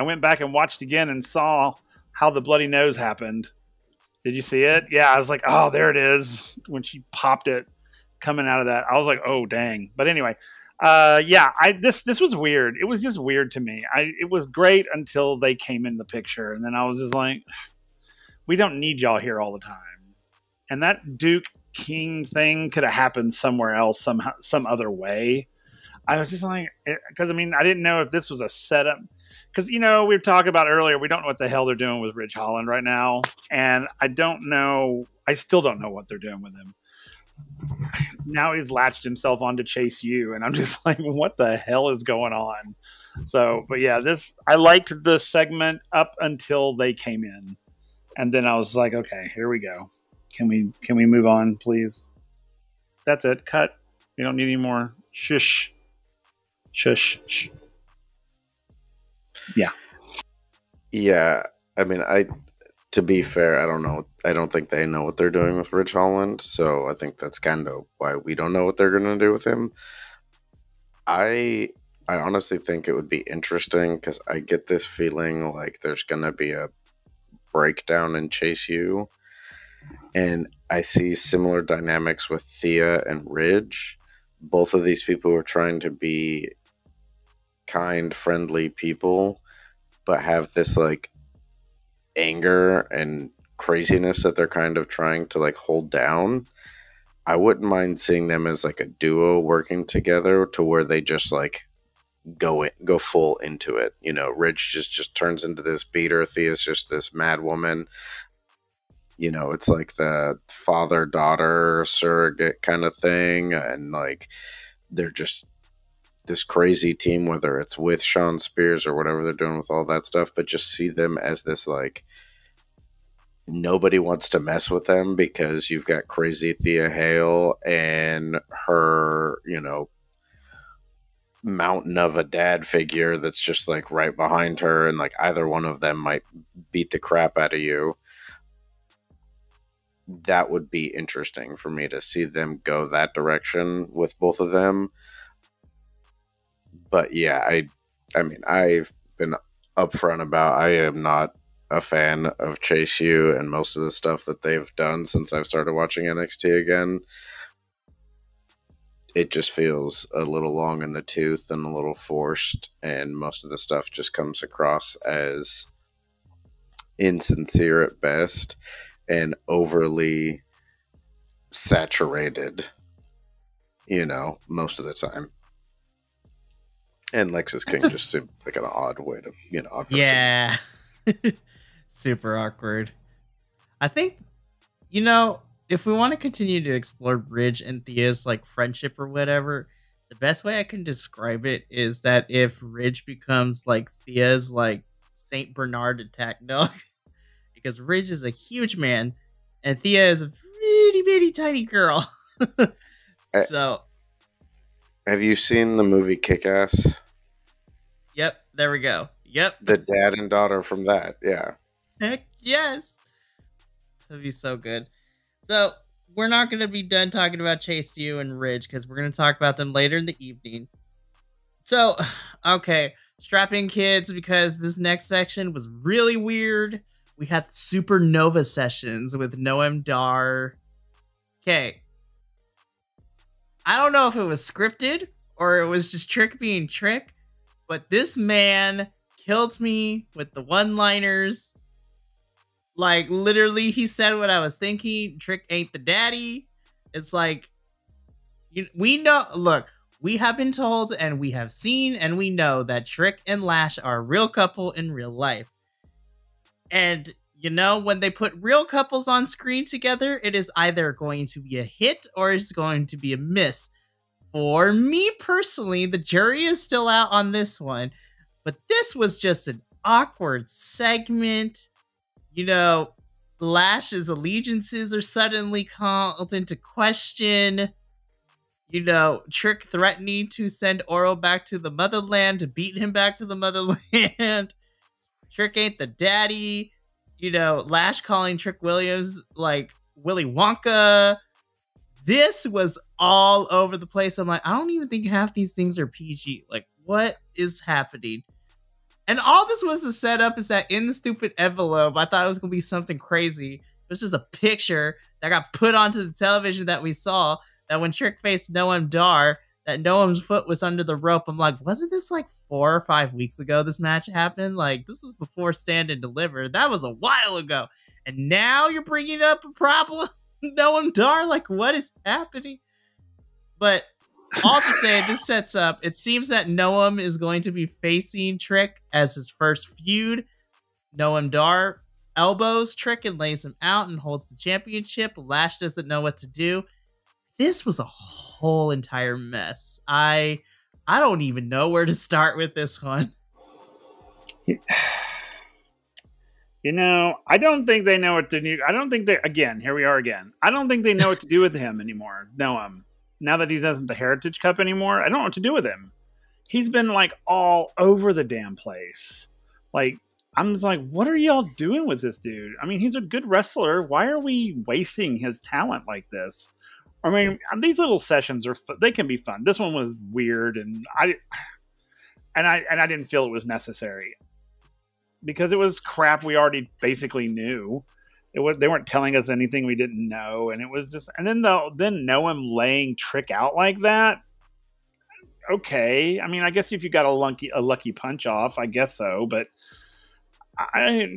went back and watched again and saw how the bloody nose happened. Did you see it? Yeah, I was like, oh, there it is. When she popped it coming out of that, I was like, oh, dang. But anyway, this was weird. It was just weird to me. It was great until they came in the picture, and then I was just like, we don't need y'all here all the time. And that Duke King thing could have happened somewhere else, some other way. I was just like, because I didn't know if this was a setup. Because, we were talking about earlier, we don't know what the hell they're doing with Ridge Holland right now. And I still don't know what they're doing with him. now he's latched himself onto Chase U, and I'm just like, what the hell is going on? So, but yeah, I liked the segment up until they came in, and then I was like, okay, here we go. Can we move on, please? That's it. Cut. We don't need any more shush. Shush. Yeah. Yeah. I mean, to be fair, I don't know. I don't think they know what they're doing with Ridge Holland, so I think that's kind of why we don't know what they're going to do with him. I honestly think it would be interesting because I get this feeling like there's going to be a breakdown in Chase U, and I see similar dynamics with Thea and Ridge. Both of these people are trying to be kind, friendly people, but have this like anger and craziness that they're kind of trying to like hold down. I wouldn't mind seeing them as like a duo working together to where they just like go full into it. You know, Ridge just turns into this beater. Thea's just this mad woman. You know, it's like the father-daughter surrogate kind of thing, and like they're just this crazy team, whether it's with Sean Spears or whatever they're doing with all that stuff, but just see them as this like nobody wants to mess with them because you've got crazy Thea Hale and her, you know, mountain of a dad figure that's just like right behind her, and like either one of them might beat the crap out of you. That would be interesting for me to see them go that direction with both of them. But yeah, I mean, I've been upfront about I am not a fan of Chase U and most of the stuff that they've done since I've started watching NXT again. It just feels a little long in the tooth and a little forced, and most of the stuff just comes across as insincere at best and overly saturated, you know, most of the time. And Lexus King just seemed like an odd way to, you know, odd person. Yeah. Super awkward. I think, you know, if we want to continue to explore Ridge and Thea's like friendship or whatever, the best way I can describe it is that if Ridge becomes like Thea's like Saint Bernard attack dog, because Ridge is a huge man and Thea is a itty bitty tiny girl. So, have you seen the movie Kick-Ass? Yep, there we go. Yep. The dad and daughter from that, yeah. Heck yes. That'd be so good. So, we're not going to be done talking about Chase U and Ridge because we're going to talk about them later in the evening. So, okay, strap in, kids, because this next section was really weird. We had Supernova sessions with Noam Dar. Okay. I don't know if it was scripted or it was just Trick being Trick, but this man killed me with the one-liners. Like, literally, he said what I was thinking. Trick ain't the daddy. It's like, we know, look, we have been told and we have seen and we know that Trick and Lash are a real couple in real life. And, you know, when they put real couples on screen together, it is either going to be a hit or it's going to be a miss. For me personally, the jury is still out on this one, but this was just an awkward segment. You know, Lash's allegiances are suddenly called into question. You know, Trick threatening to send Oro back to the motherland to beat him back to the motherland. Trick ain't the daddy. You know, Lash calling Trick Williams like Willy Wonka. This was all over the place. I'm like, I don't even think half these things are PG. Like, what is happening? And all this was to set up is that in the stupid envelope, I thought it was going to be something crazy. It was just a picture that got put onto the television that we saw, that when Trick faced Noam Dar, that Noam's foot was under the rope. I'm like, wasn't this like 4 or 5 weeks ago this match happened? Like, this was before Stand and Deliver. That was a while ago. And now you're bringing up a problem? Noam Dar? Like, what is happening? But all to say, this sets up, it seems that Noam is going to be facing Trick as his first feud. Noam Dar elbows Trick and lays him out and holds the championship. Lash doesn't know what to do. I this was a whole entire mess. I don't even know where to start with this one. You know, I don't think they know what to do. I don't think they, again, here we are again. I don't think they know what to do with him anymore. No, now that he doesn't the Heritage Cup anymore, I don't know what to do with him. He's been like all over the damn place. Like, I'm just like, what are y'all doing with this dude? I mean, he's a good wrestler. Why are we wasting his talent like this? I mean, these little sessions they can be fun. This one was weird, and I didn't feel it was necessary because it was crap we already basically knew. They weren't telling us anything we didn't know, and it was just. And then Noam laying Trick out like that. Okay, I mean, I guess if you got a lucky punch off, I guess so, but I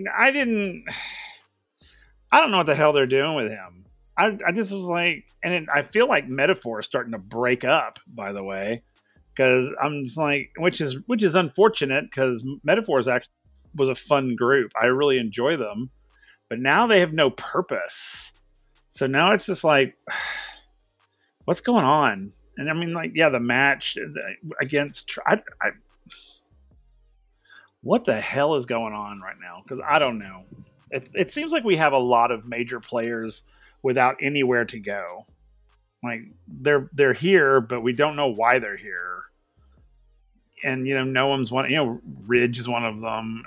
don't know what the hell they're doing with him. I just was like, and I feel like Metaphor is starting to break up, by the way, because I'm just like, which is unfortunate because Metaphor was a fun group. I really enjoy them, but now they have no purpose. So now it's just like, what's going on? And I mean, like, yeah, the match against what the hell is going on right now? Because I don't know. It seems like we have a lot of major players without anywhere to go. Like they're here, but we don't know why they're here. And Noam's one. Ridge is one of them.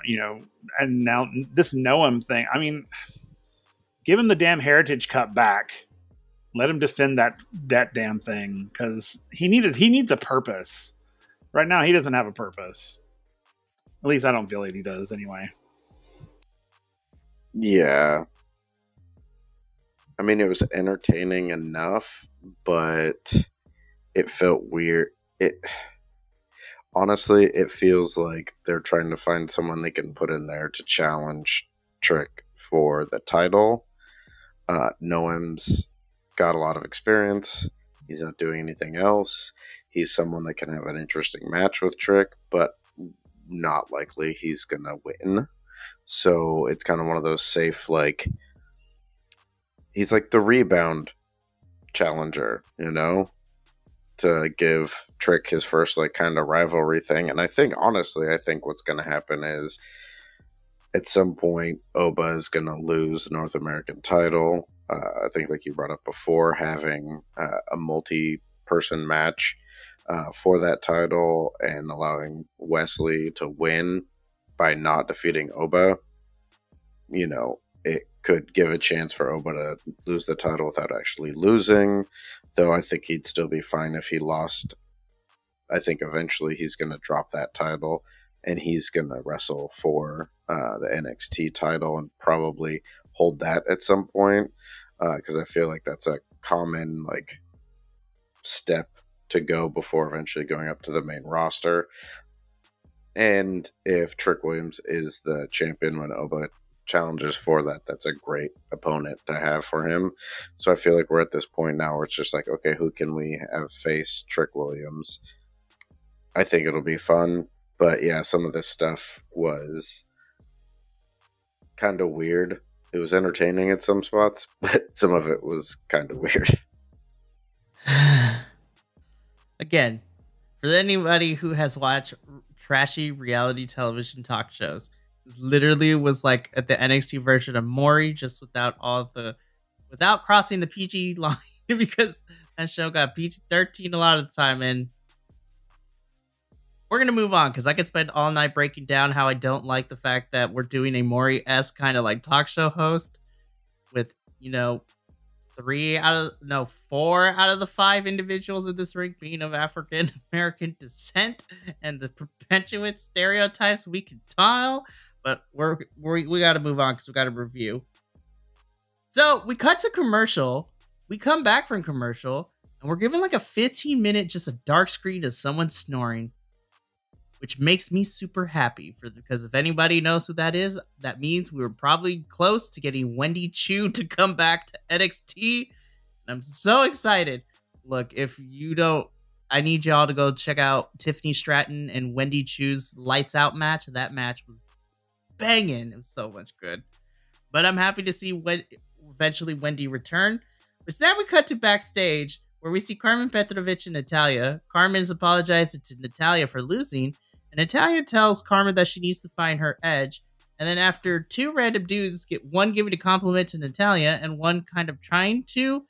And now this Noam thing. I mean, give him the damn Heritage Cup back. Let him defend that damn thing because he needs a purpose. Right now, he doesn't have a purpose. At least I don't feel like he does anyway. Yeah. I mean, it was entertaining enough, but it felt weird. Honestly, it feels like they're trying to find someone they can put in there to challenge Trick for the title. Noam's got a lot of experience. He's not doing anything else. He's someone that can have an interesting match with Trick, but not likely he's gonna win. So it's kind of one of those safe, like, he's like the rebound challenger, to give Trick his first like kind of rivalry thing. And I think what's gonna happen is at some point Oba is gonna lose North American title. I think, like you brought up before, having a multi-person match for that title and allowing Wesley to win by not defeating Oba, it could give a chance for Oba to lose the title without actually losing, though I think he'd still be fine if he lost. I think eventually he's going to drop that title and he's going to wrestle for the NXT title and probably hold that at some point, because I feel like that's a common like step to go before eventually going up to the main roster. And if Trick Williams is the champion when Oba challenges for that, that's a great opponent to have for him. So I feel like we're at this point now where it's just like, okay, who can we have face Trick Williams? I think it'll be fun. But yeah, some of this stuff was kind of weird. It was entertaining at some spots, but some of it was kind of weird. Again, for anybody who has watched trashy reality television talk shows, this literally was like at the NXT version of Maury, just without crossing the PG line, because that show got PG-13 a lot of the time. And we're going to move on because I could spend all night breaking down how I don't like the fact that we're doing a Maury-esque kind of like talk show host with, 4 out of the 5 individuals in this ring being of African American descent, and the perpetuate stereotypes we can tile. But we got to move on because we got to review. So we cut to commercial. We come back from commercial, and we're given like a 15-minute just a dark screen of someone snoring, which makes me super happy because if anybody knows who that is, that means we were probably close to getting Wendy Chu to come back to NXT. And I'm so excited. Look, if you don't, I need y'all to go check out Tiffany Stratton and Wendy Chu's Lights Out match. That match was banging. It was so much good. But I'm happy to see eventually Wendy return. Which then we cut to backstage where we see Karmen, Petrovic, and Natalya. Karmen is apologizing to Natalya for losing, and Natalya tells Karmen that she needs to find her edge. And then after two random dudes get one giving a compliment to Natalya and one kind of trying to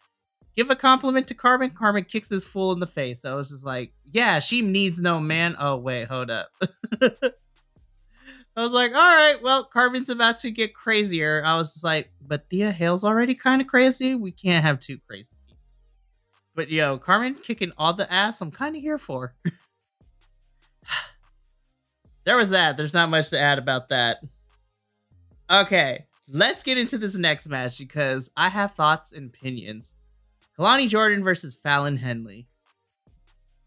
give a compliment to Karmen, Karmen kicks this fool in the face. So I was just like, yeah, she needs no man. Oh, wait, hold up. I was like, all right, well, Karmen's about to get crazier. I was just like, but Thea Hale's already kind of crazy. We can't have two crazy people. But yo, Karmen kicking all the ass, I'm kind of here for. There was that. There's not much to add about that. Okay, let's get into this next match because I have thoughts and opinions. Kelani Jordan versus Fallon Henley.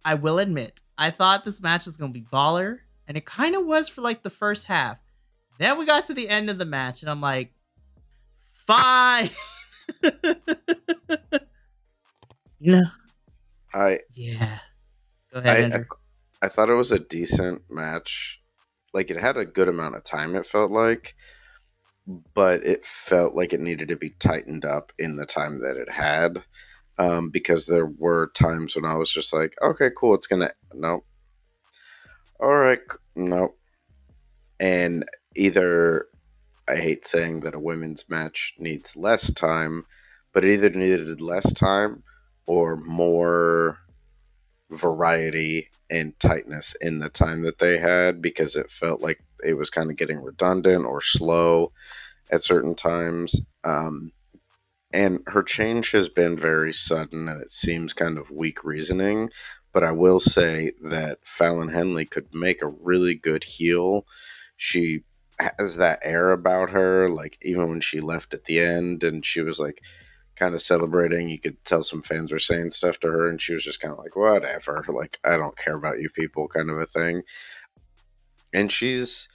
I will admit, I thought this match was going to be baller, and it kind of was for like the first half. Then we got to the end of the match, and I'm like, fine. No. Yeah. Go ahead, Andrew. I thought it was a decent match. Like, it had a good amount of time, it felt like. But it felt like it needed to be tightened up in the time that it had. Because there were times when I was just like, okay, cool, it's gonna... Nope. Alright, nope. And either... I hate saying that a women's match needs less time, but it either needed less time or more variety and tightness in the time that they had, because it felt like it was kind of getting redundant or slow at certain times. And her change has been very sudden, and it seems kind of weak reasoning. But I will say that Fallon Henley could make a really good heel. She has that air about her, like even when she left at the end and she was like kind of celebrating, you could tell some fans were saying stuff to her and she was just kind of like, whatever, like, I don't care about you people, kind of a thing. And she's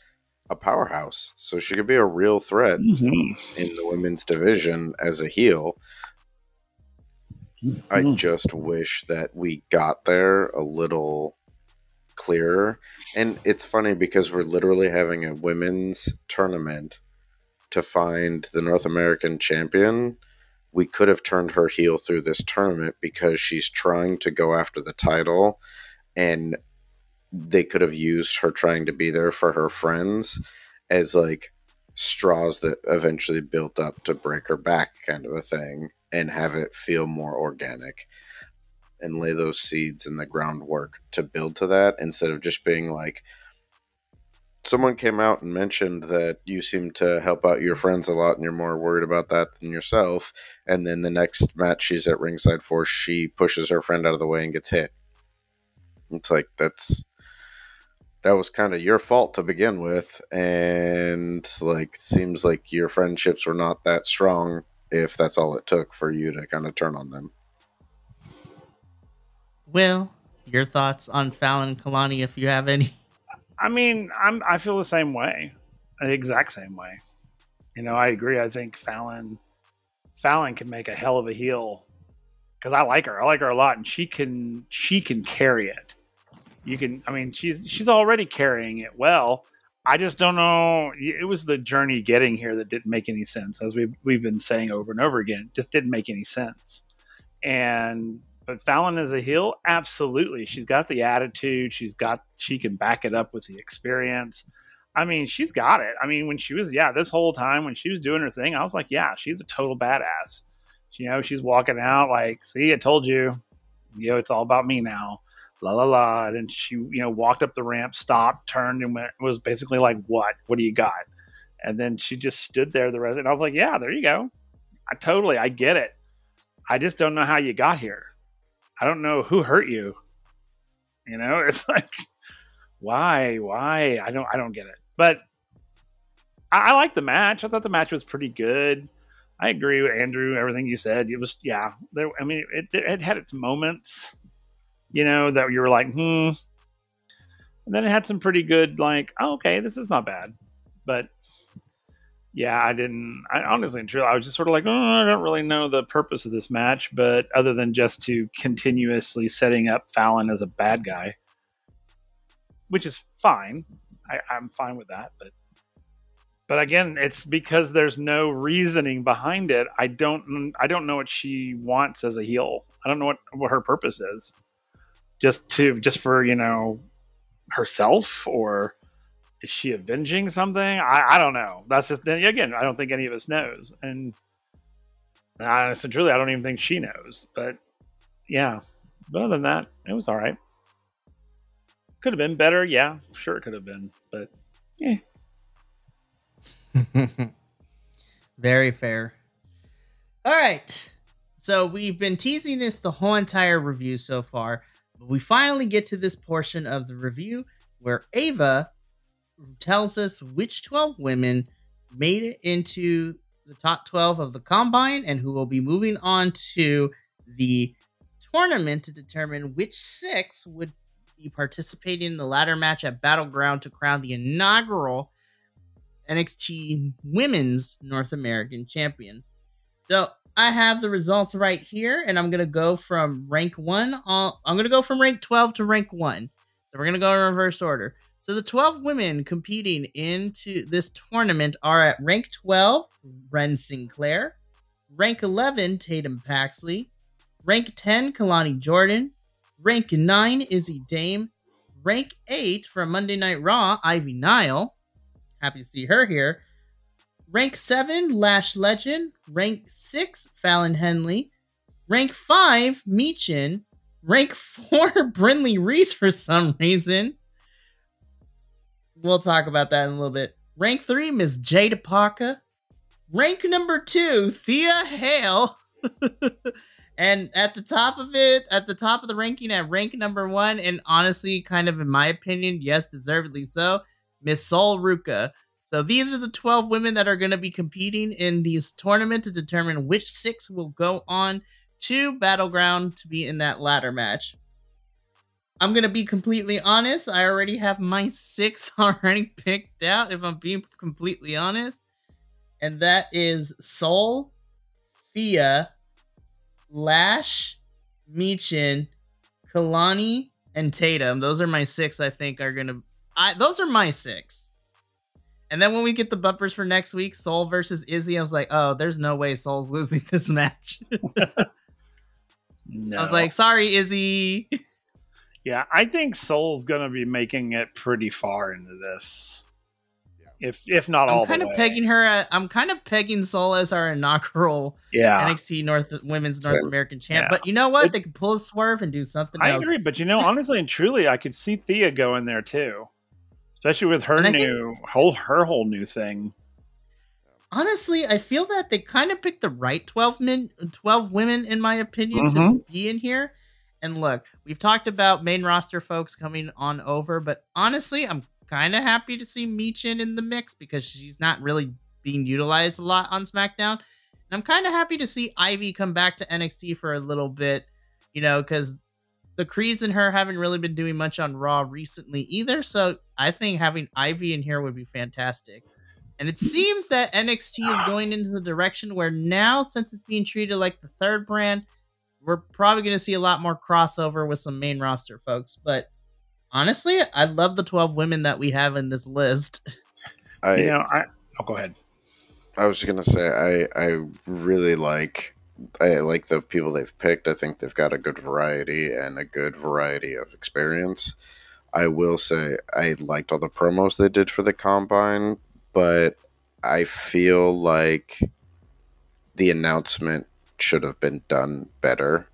a powerhouse, so she could be a real threat in the women's division as a heel. I just wish that we got there a little clearer. And it's funny because we're literally having a women's tournament to find the North American champion. We could have turned her heel through this tournament because she's trying to go after the title, and they could have used her trying to be there for her friends as like straws that eventually built up to break her back, kind of a thing, and have it feel more organic and lay those seeds in the groundwork to build to that, instead of just being like, someone came out and mentioned that you seem to help out your friends a lot and you're more worried about that than yourself. And then the next match she's at ringside for, she pushes her friend out of the way and gets hit. It's like, that was kind of your fault to begin with. And like, seems like your friendships were not that strong if that's all it took for you to kind of turn on them. Will, your thoughts on Fallon and Kelani, if you have any? I mean, I feel the same way, the exact same way. You know, I agree. I think Fallon can make a hell of a heel because I like her. I like her a lot, and she can carry it. She's already carrying it well. I just don't know. It was the journey getting here that didn't make any sense, as we've been saying over and over again. It just didn't make any sense. But Fallon as a heel, absolutely. She's got the attitude. She can back it up with the experience. I mean, she's got it. I mean, when she was, this whole time when she was doing her thing, I was like, yeah, she's a total badass. You know, she's walking out like, see, I told you, it's all about me now. La la la. And she, walked up the ramp, stopped, turned, and was basically like, what do you got? And then she just stood there the rest. And I was like, yeah, there you go. I get it. I just don't know how you got here. I don't know who hurt you. It's like, why? I don't get it. But I like the match. I thought the match was pretty good. I agree with Andrew, everything you said. It was, it had its moments, that you were like, And then it had some pretty good, like, oh, okay, this is not bad. But yeah, I honestly and truly, I was just sort of like, I don't really know the purpose of this match, but other than just to continuously setting up Fallon as a bad guy, which is fine. I'm fine with that, but But again, it's because there's no reasoning behind it. I don't know what she wants as a heel. I don't know what her purpose is. Just for, herself, or is she avenging something? I don't know. That's just, again, I don't think any of us knows. And honestly, truly, I don't even think she knows. But yeah, but other than that, it was all right. Could have been better. Yeah, sure it could have been. But yeah. Very fair. All right. So we've been teasing this the whole entire review so far, but we finally get to this portion of the review where Ava tells us which 12 women made it into the top 12 of the Combine and who will be moving on to the tournament to determine which 6 would be participating in the ladder match at Battleground to crown the inaugural NXT Women's North American Champion. So I have the results right here, and I'm going to go from rank 1. I'm going to go from rank 12 to rank 1. So we're going to go in reverse order. So the 12 women competing into this tournament are at rank 12, Ren Sinclair. Rank 11, Tatum Paxley. Rank 10, Kelani Jordan. Rank 9, Izzy Dame. Rank 8 from Monday Night Raw, Ivy Nile. Happy to see her here. Rank 7, Lash Legend. Rank 6, Fallon Henley. Rank 5, Michin. Rank 4, Brindley Reese for some reason. We'll talk about that in a little bit. Rank 3, Miss Jada Parker. Rank number 2, Thea Hale. And at the top of the ranking at rank number 1, and honestly, kind of in my opinion, yes, deservedly so, Miss Sol Ruka. So these are the 12 women that are going to be competing in these tournaments to determine which 6 will go on to Battleground to be in that ladder match. I'm going to be completely honest. I already have my 6 already picked out, if I'm being completely honest. And that is Sol, Thea, Lash, Michin, Kelani, and Tatum. Those are my 6 I think are going to... those are my 6. And then when we get the bumpers for next week, Sol versus Izzy, I was like, oh, there's no way Sol's losing this match. No. I was like, sorry, Izzy. Yeah, I think Sol's going to be making it pretty far into this. If not all the way. I'm kind of pegging Sol as our inaugural NXT Women's North American champ. Yeah. But you know what? They could pull a swerve and do something else. I agree, but honestly and truly, I could see Thea going there too. Especially with her whole new thing. Honestly, I feel that they kind of picked the right 12 women, in my opinion, to be in here. And look, we've talked about main roster folks coming on over, but honestly, I'm kind of happy to see Michin in the mix because she's not really being utilized a lot on SmackDown. And I'm kind of happy to see Ivy come back to NXT for a little bit, because the Creeds and her haven't really been doing much on Raw recently either. So I think having Ivy in here would be fantastic. And it seems that NXT is going into the direction where now, since it's being treated like the third brand, we're probably going to see a lot more crossover with some main roster folks. But honestly, I love the 12 women that we have in this list. Go ahead. I was just going to say, I really like the people they've picked. I think they've got a good variety and a good variety of experience. I will say I liked all the promos they did for the Combine, but I feel like the announcement should have been done better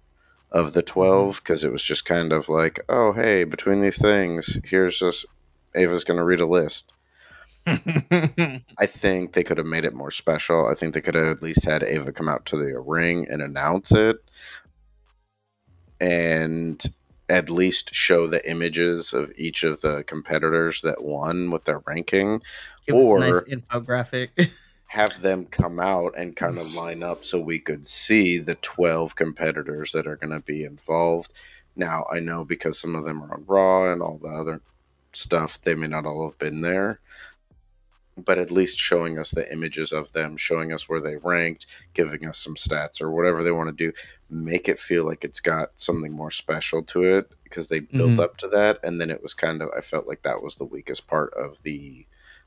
of the 12, because it was just kind of like, oh, hey, between these things, here's just Ava's going to read a list. I think they could have made it more special. I think they could have at least had Ava come out to the ring and announce it, and at least show the images of each of the competitors that won with their ranking. Give us a nice infographic. Have them come out and kind of line up so we could see the 12 competitors that are going to be involved. Now, I know because some of them are on Raw and all the other stuff, they may not all have been there. But at least showing us the images of them, showing us where they ranked, giving us some stats or whatever they want to do, make it feel like it's got something more special to it, because they built up to that. And then it was kind of, I felt like that was the weakest part of the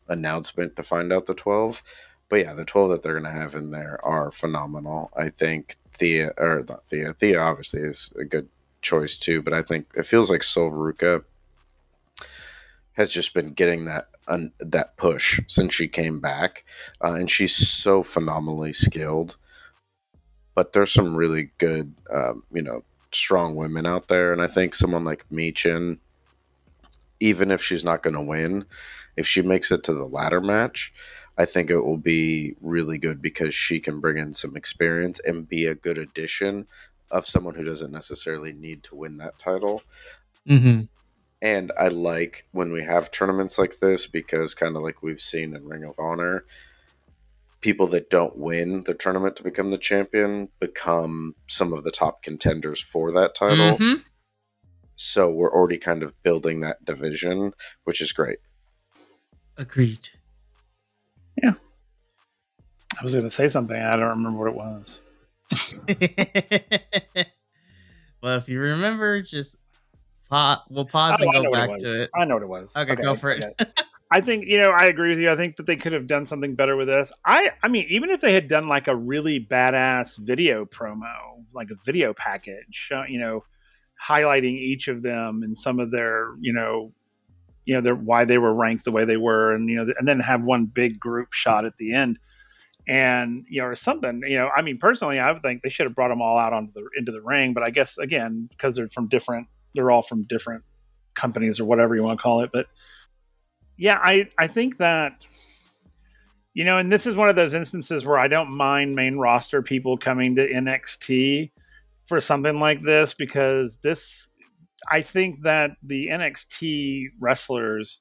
announcement to find out the 12. But yeah, the 12 that they're going to have in there are phenomenal. I think Thea obviously is a good choice too, but I think it feels like Sol Ruka has just been getting that push since she came back, and she's so phenomenally skilled. But there's some really good, strong women out there, and I think someone like Michin, even if she's not going to win, if she makes it to the ladder match, I think it will be really good because she can bring in some experience and be a good addition of someone who doesn't necessarily need to win that title. Mm-hmm. And I like when we have tournaments like this because kind of like we've seen in Ring of Honor, people that don't win the tournament to become the champion become some of the top contenders for that title. Mm-hmm. So we're already kind of building that division, which is great. Agreed. Yeah. I was going to say something. I don't remember what it was. Well, if you remember, just we'll pause and go back to it. I know what it was. Okay, go for it. I think, I agree with you. I think that they could have done something better with this. I mean, even if they had done like a really badass video promo, like a video package, highlighting each of them and some of their, their why they were ranked the way they were, and and then have one big group shot at the end, and or something. I mean, personally, I would think they should have brought them all out into the ring. But I guess again, because they're all from different companies or whatever you want to call it. But yeah, I think that and this is one of those instances where I don't mind main roster people coming to NXT for something like this, because I think that the NXT wrestlers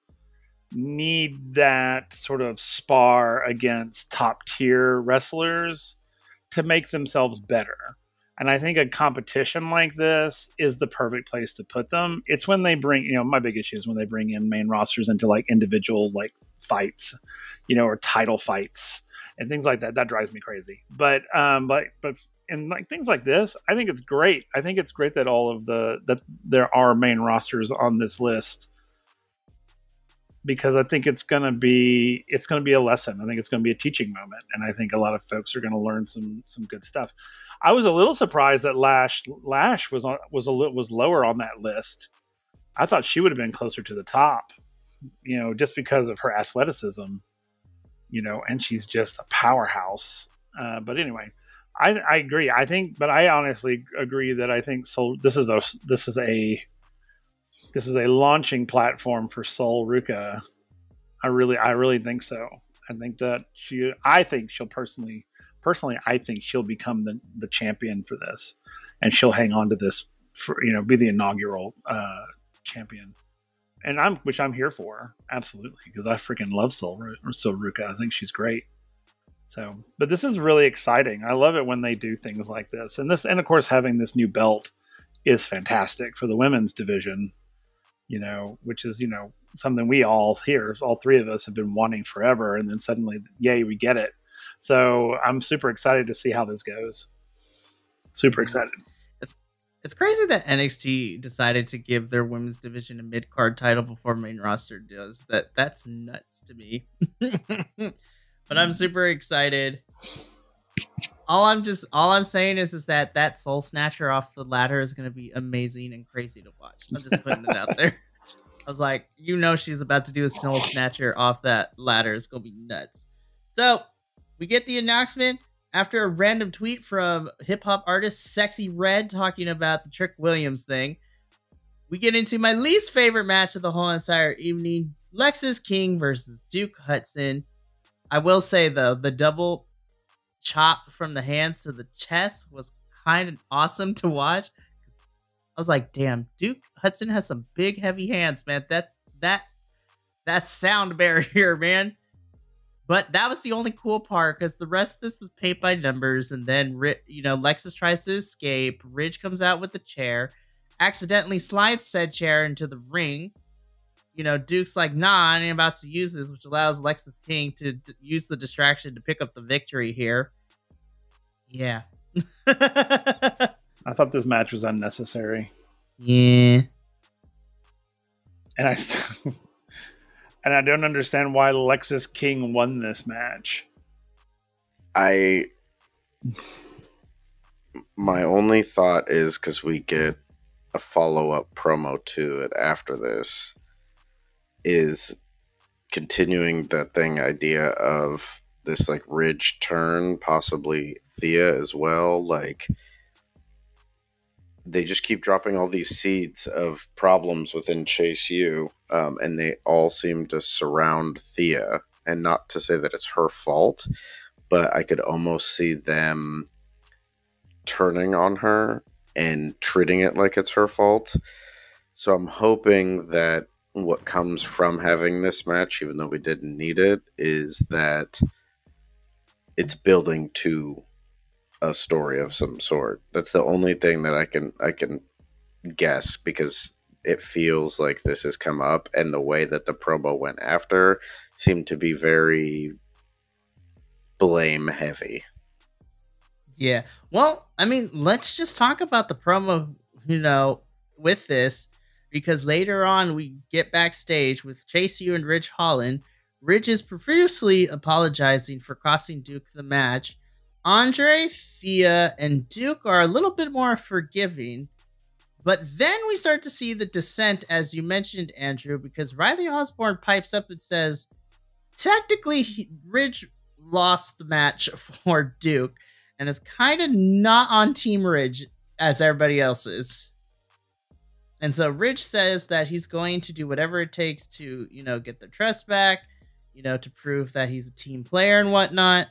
need that sort of spar against top tier wrestlers to make themselves better. And I think a competition like this is the perfect place to put them. It's when they bring, my big issue is when they bring in main rosters into like individual like fights, or title fights and things like that. That drives me crazy. But and like things like this, I think it's great. I think it's great that that there are main rosters on this list, because I think it's going to be a lesson. I think it's going to be a teaching moment, and I think a lot of folks are going to learn some good stuff. I was a little surprised that Lash was lower on that list. I thought she would have been closer to the top, just because of her athleticism, and she's just a powerhouse. But anyway, I agree. I honestly agree that I think this is a launching platform for Sol Ruka. I really think so. I think that I think she'll become the champion for this, and she'll hang on to this for, be the inaugural champion. And which I'm here for, absolutely, because I freaking love Sol Ruka. I think she's great. So, but this is really exciting. I love it when they do things like this. And of course, having this new belt is fantastic for the women's division, which is, something we all three of us have been wanting forever. And then suddenly, yay, we get it. So I'm super excited to see how this goes. Super excited. It's crazy that NXT decided to give their women's division a mid-card title before main roster does. That's nuts to me. But I'm super excited. All I'm saying is that Soul Snatcher off the ladder is going to be amazing and crazy to watch. I'm just putting it out there. I was like, she's about to do a Soul Snatcher off that ladder. It's going to be nuts. So we get the announcement after a random tweet from hip hop artist Sexy Red talking about the Trick Williams thing. We get into my least favorite match of the whole entire evening: Lexis King versus Duke Hudson. I will say, though, the double chop from the hands to the chest was kind of awesome to watch. I was like, damn, Duke Hudson has some big, heavy hands, man. That sound barrier, man. But that was the only cool part, because the rest of this was paint by numbers. And then, Lexis tries to escape. Ridge comes out with the chair, accidentally slides said chair into the ring. Duke's like, nah, I ain't about to use this, which allows Lexis King to use the distraction to pick up the victory here. Yeah. I thought this match was unnecessary. Yeah. And And I don't understand why Lexis King won this match. My only thought is because we get a follow-up promo to it after this, is continuing the idea of this like Ridge turn, possibly Thea as well. Like, they just keep dropping all these seeds of problems within Chase U, and they all seem to surround Thea. And not to say that it's her fault, but I could almost see them turning on her and treating it like it's her fault. So I'm hoping that what comes from having this match, even though we didn't need it, is that it's building to a story of some sort. That's the only thing that I can guess, because it feels like this has come up, and the way that the promo went after seemed to be very blame heavy. Yeah. Well, I mean, let's just talk about the promo, with this, because later on we get backstage with Chase U and Ridge Holland. Ridge is profusely apologizing for costing Duke the match. Andre, Thea, and Duke are a little bit more forgiving. But then we start to see the dissent, as you mentioned, Andrew, because Riley Osborne pipes up and says, technically, Ridge lost the match for Duke and is kind of not on Team Ridge as everybody else is. And so Ridge says that he's going to do whatever it takes to, get the trust back, to prove that he's a team player and whatnot.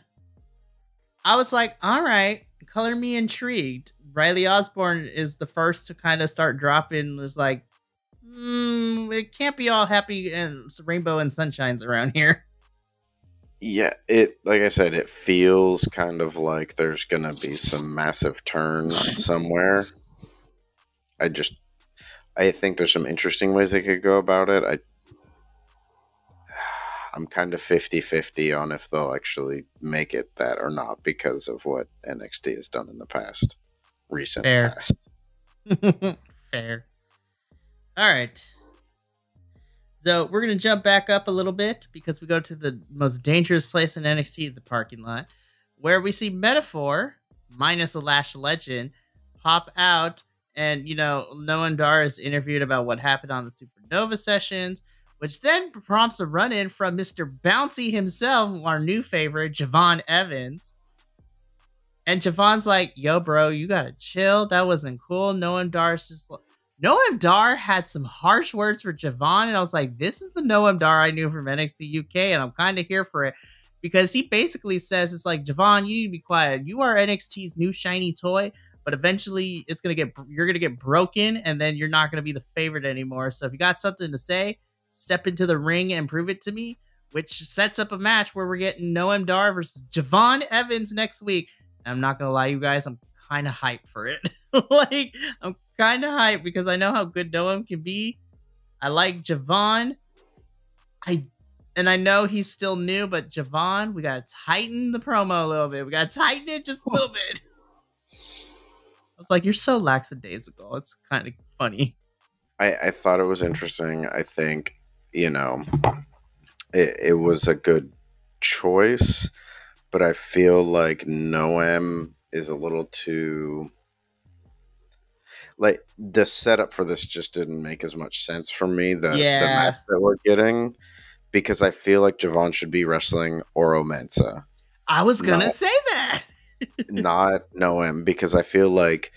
I was like, all right, color me intrigued. Riley Osborne is the first to kind of start dropping this, like, it can't be all happy and rainbow and sunshines around here. Yeah, like I said, it feels kind of like there's going to be some massive turn somewhere. I think there's some interesting ways they could go about it. I'm kind of 50-50 on if they'll actually make it that or not, because of what NXT has done in the past. Recent past. Fair. All right. So we're going to jump back up a little bit, because we go to the most dangerous place in NXT, the parking lot, where we see Metaphor, minus a Lash Legend, pop out. And, Noam Dar is interviewed about what happened on the Supernova sessions, which then prompts a run-in from Mr. Bouncy himself, our new favorite, Javon Evans. And Javon's like, yo, bro, you gotta chill. That wasn't cool. Noam Dar's just like... Noam Dar had some harsh words for Javon, and I was like, this is the Noam Dar I knew from NXT UK, and I'm kind of here for it. Because he basically says, it's like, Javon, you need to be quiet. You are NXT's new shiny toy, but eventually you're gonna get broken, and then you're not gonna be the favorite anymore. So if you got something to say, step into the ring and prove it to me, which sets up a match where we're getting Noam Dar versus Javon Evans next week. And I'm not gonna lie, you guys, I'm kind of hyped for it. I'm kind of hyped because I know how good Noam can be. I like Javon. I know he's still new, but Javon, we gotta tighten the promo a little bit. We gotta tighten it just a little bit. I was like, you're so lackadaisical. It's kind of funny. I thought it was interesting. I think, it was a good choice, but I feel like Noam is a little too... Like, the setup for this just didn't make as much sense for me, the match that we're getting, because I feel like Javon should be wrestling Oro Mensah. I was going to say that. Not Noam, because I feel like,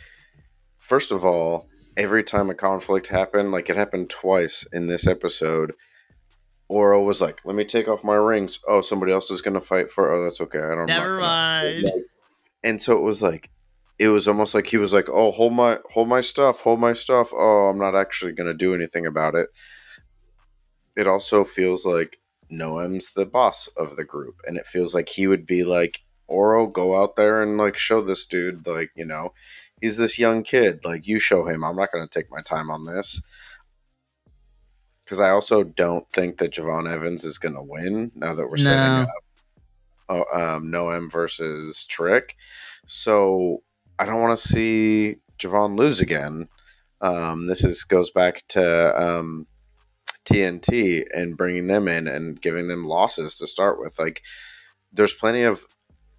first of all, every time a conflict happened, like it happened twice in this episode, Oro was like, let me take off my rings. Oh, somebody else is going to fight for... Oh, that's okay. I don't know. Never mind. And so it was almost like he was like, oh, hold my stuff. Oh, I'm not actually going to do anything about it. It also feels like Noam's the boss of the group. And it feels like he would be like, Oro, go out there and like show this dude, like, he's this young kid. Like, you show him. I'm not going to take my time on this. Because I also don't think that Javon Evans is going to win now that we're setting up Noam versus Trick. So I don't want to see Javon lose again. This goes back to TNT and bringing them in and giving them losses to start with. Like, there's plenty of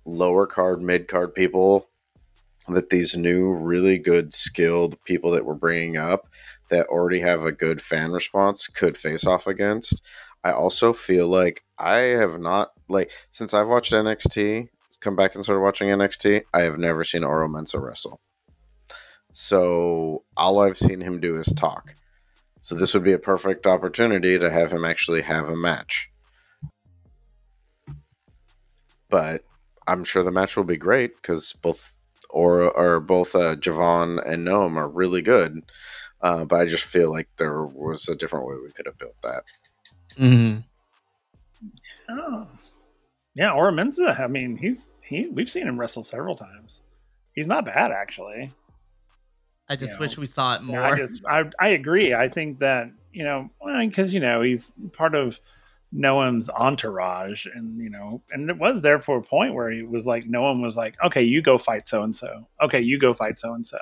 lower card, mid card people that these new, really good, skilled people that we're bringing up that already have a good fan response could face off against. I also feel like I have not, like, since I've watched NXT, come back and started watching NXT, I have never seen Oro Mensah wrestle. So all I've seen him do is talk. So this would be a perfect opportunity to have him actually have a match. But I'm sure the match will be great because both Javon and Noam are really good. But I just feel like there was a different way we could have built that. Mm-hmm. Oh. Yeah, Oro Mensah, I mean, we've seen him wrestle several times. He's not bad, actually. I just wish we saw it more. I agree. I think that, because, he's part of Noam's entourage, and it was there for a point where he was like, Noam was like, okay, you go fight so-and-so. Okay, you go fight so-and-so.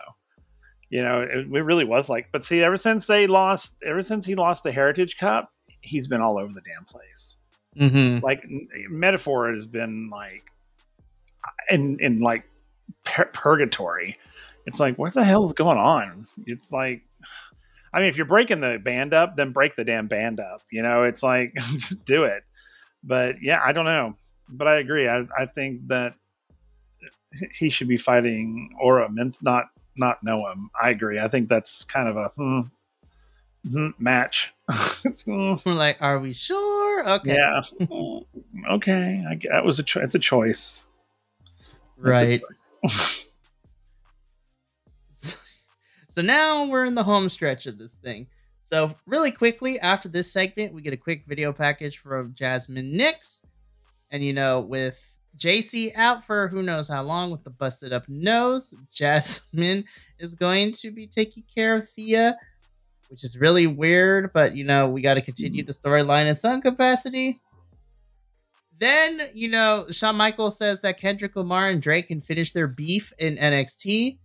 It really was like, but see, ever since he lost the Heritage Cup, he's been all over the damn place. Mm-hmm. Like, metaphor has been like in like purgatory. It's like, what the hell is going on? It's like, I mean, if you're breaking the band up, then break the damn band up. It's like, just do it. But yeah, I don't know. But I agree. I think that he should be fighting Oro Mensah, not Noam. I agree. I think that's kind of a match. We're like, are we sure? Okay. Yeah. Okay. It's a choice. Right. So now we're in the home stretch of this thing. So really quickly after this segment, we get a quick video package from Jasmine Nix. And with JC out for who knows how long with the busted up nose, Jasmine is going to be taking care of Thea, which is really weird, but we got to continue the storyline in some capacity. Then, Shawn Michaels says that Kendrick Lamar and Drake can finish their beef in NXT.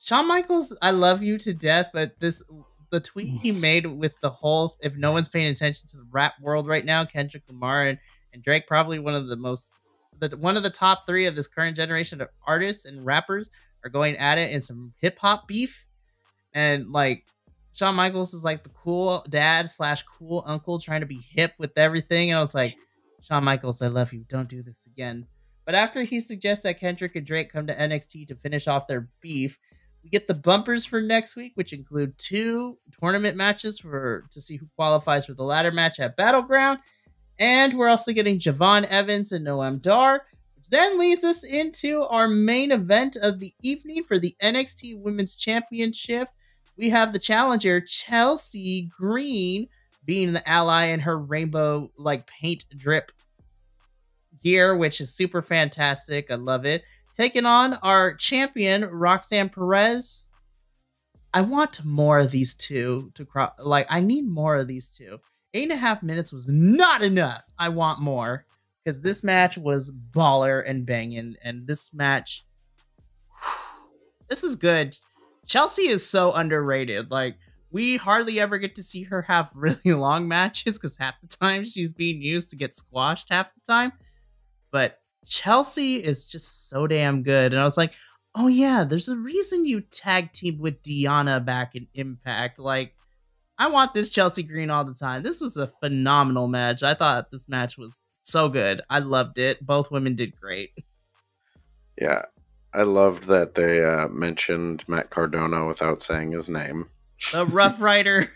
Shawn Michaels, I love you to death, but the tweet he made with the whole, if no one's paying attention to the rap world right now, Kendrick Lamar and Drake, probably one of the top 3 of this current generation of artists and rappers, are going at it in some hip hop beef. And like, Shawn Michaels is like the cool dad / cool uncle trying to be hip with everything. And I was like, Shawn Michaels, I love you. Don't do this again. But after he suggests that Kendrick and Drake come to NXT to finish off their beef, we get the bumpers for next week, which include 2 tournament matches to see who qualifies for the ladder match at Battleground. And we're also getting Javon Evans and Noam Dar, which then leads us into our main event of the evening for the NXT Women's Championship. We have the challenger, Chelsea Green, being the ally in her rainbow paint drip gear, which is super fantastic. I love it. Taking on our champion, Roxanne Perez. I want more of these two to cross. I need more of these two. 8.5 minutes was not enough. I want more because this match was baller and banging. And this match, this is good. Chelsea is so underrated. We hardly ever get to see her have really long matches because half the time she's being used to get squashed half the time. But Chelsea is just so damn good. And I was like, oh yeah, there's a reason you tag teamed with Deanna back in Impact. I want this Chelsea Green all the time. This was a phenomenal match. I thought this match was so good. I loved it. Both women did great. Yeah, I loved that they mentioned Matt Cardona without saying his name. The Rough Rider.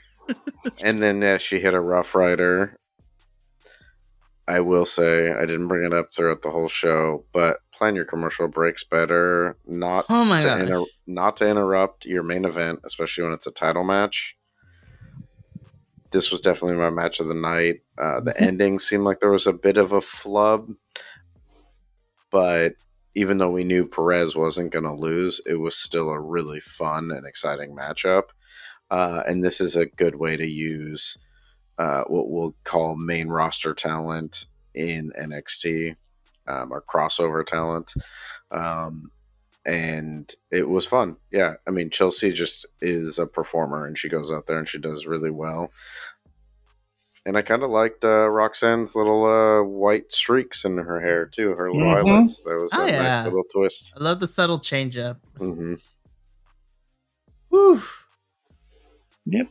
And then she hit a Rough Rider. I will say, I didn't bring it up throughout the whole show, but plan your commercial breaks better. Not to interrupt your main event, especially when it's a title match. This was definitely my match of the night. The ending seemed like there was a bit of a flub, but even though we knew Perez wasn't going to lose, it was still a really fun and exciting matchup. And this is a good way to use what we'll call main roster talent in NXT, or crossover talent. And it was fun. Yeah. I mean, Chelsea just is a performer and she goes out there and she does really well. And I kind of liked Roxanne's little white streaks in her hair, too. Her little highlights. That was a nice little twist. I love the subtle change up. Mm-hmm. Whew. Yep.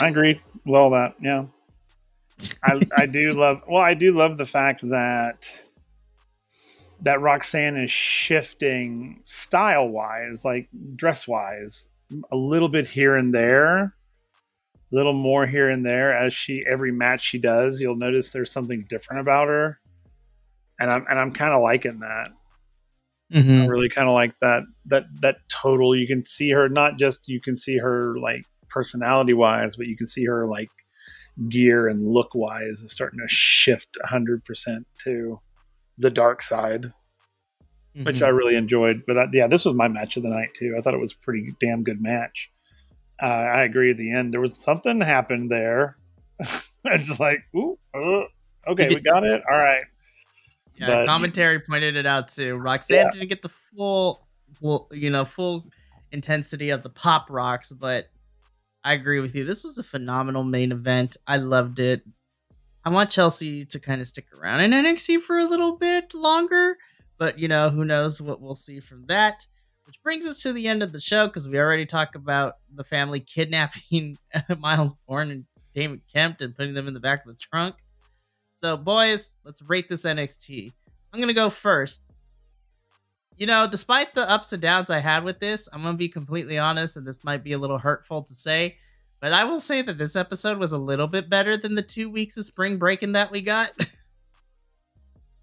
I agree with all that. Yeah. I do love the fact that Roxanne is shifting style-wise, like dress-wise, a little bit here and there, a little more here and there as every match she does, you'll notice there's something different about her. And I'm kind of liking that. Mm-hmm. I really kind of like that total. You can see her, not just you can see her like personality-wise, but you can see her like gear and look-wise is starting to shift 100% to the dark side, which I really enjoyed. But this was my match of the night too. I thought it was a pretty damn good match. I agree at the end. There was something happened there. It's like, ooh, okay, we got it. All right. Yeah, but commentary pointed it out too. Roxanne didn't get the full intensity of the pop rocks, but I agree with you. This was a phenomenal main event. I loved it. I want Chelsea to kind of stick around in NXT for a little bit longer, but who knows what we'll see from that. Which brings us to the end of the show, because we already talked about the family kidnapping Miles Bourne and Damon Kemp and putting them in the back of the trunk. So, boys, let's rate this NXT. I'm going to go first. Despite the ups and downs I had with this, I'm going to be completely honest, and this might be a little hurtful to say, but I will say that this episode was a little bit better than the 2 weeks of spring breaking that we got.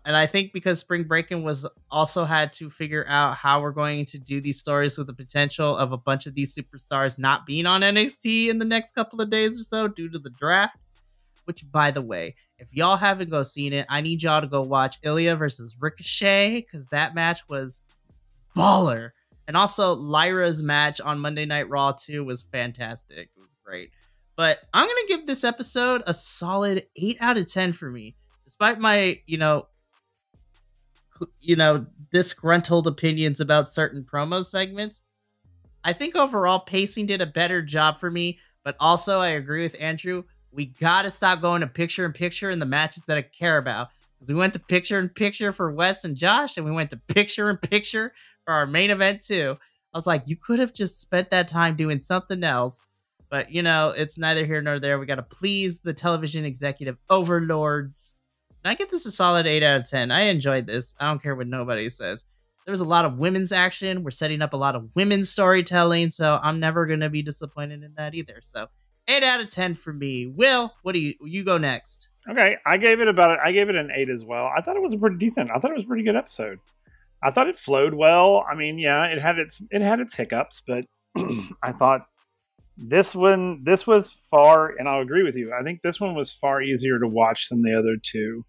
And I think because spring breaking was also had to figure out how we're going to do these stories with the potential of a bunch of these superstars not being on NXT in the next couple of days or so due to the draft. Which, by the way, if y'all haven't seen it, I need y'all to go watch Ilya versus Ricochet, because that match was baller. And also, Lyra's match on Monday Night Raw, too, was fantastic. It was great. But I'm going to give this episode a solid 8 out of 10 for me. Despite my, disgruntled opinions about certain promo segments, I think overall pacing did a better job for me. But also, I agree with Andrew. We got to stop going to picture-in-picture in the matches that I care about. Because we went to picture-in-picture for Wes and Josh, and we went to picture-in-picture for our main event, too. I was like, you could have just spent that time doing something else. But, it's neither here nor there. We got to please the television executive overlords. And I get this a solid 8 out of 10. I enjoyed this. I don't care what nobody says. There was a lot of women's action. We're setting up a lot of women's storytelling, so I'm never going to be disappointed in that either. So 8 out of 10 for me. Will, what do you go next? Okay, I gave it an 8 as well. I thought it was pretty decent. I thought it was a pretty good episode. I thought it flowed well. I mean, yeah, it had its hiccups, but I thought this was far, and I'll agree with you. I think this one was far easier to watch than the other two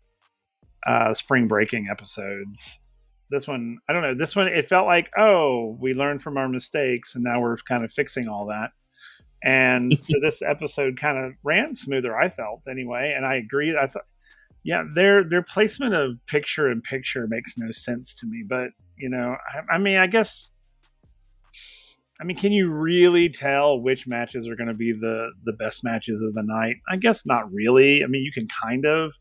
spring breaking episodes. This one, I don't know. This one, it felt like, oh, we learned from our mistakes, and now we're kind of fixing all that. And so this episode kind of ran smoother, I felt, anyway. And I agreed. I thought, yeah, their placement of picture-in-picture makes no sense to me. But, I mean, can you really tell which matches are going to be the best matches of the night? I guess not really. I mean, you can kind of.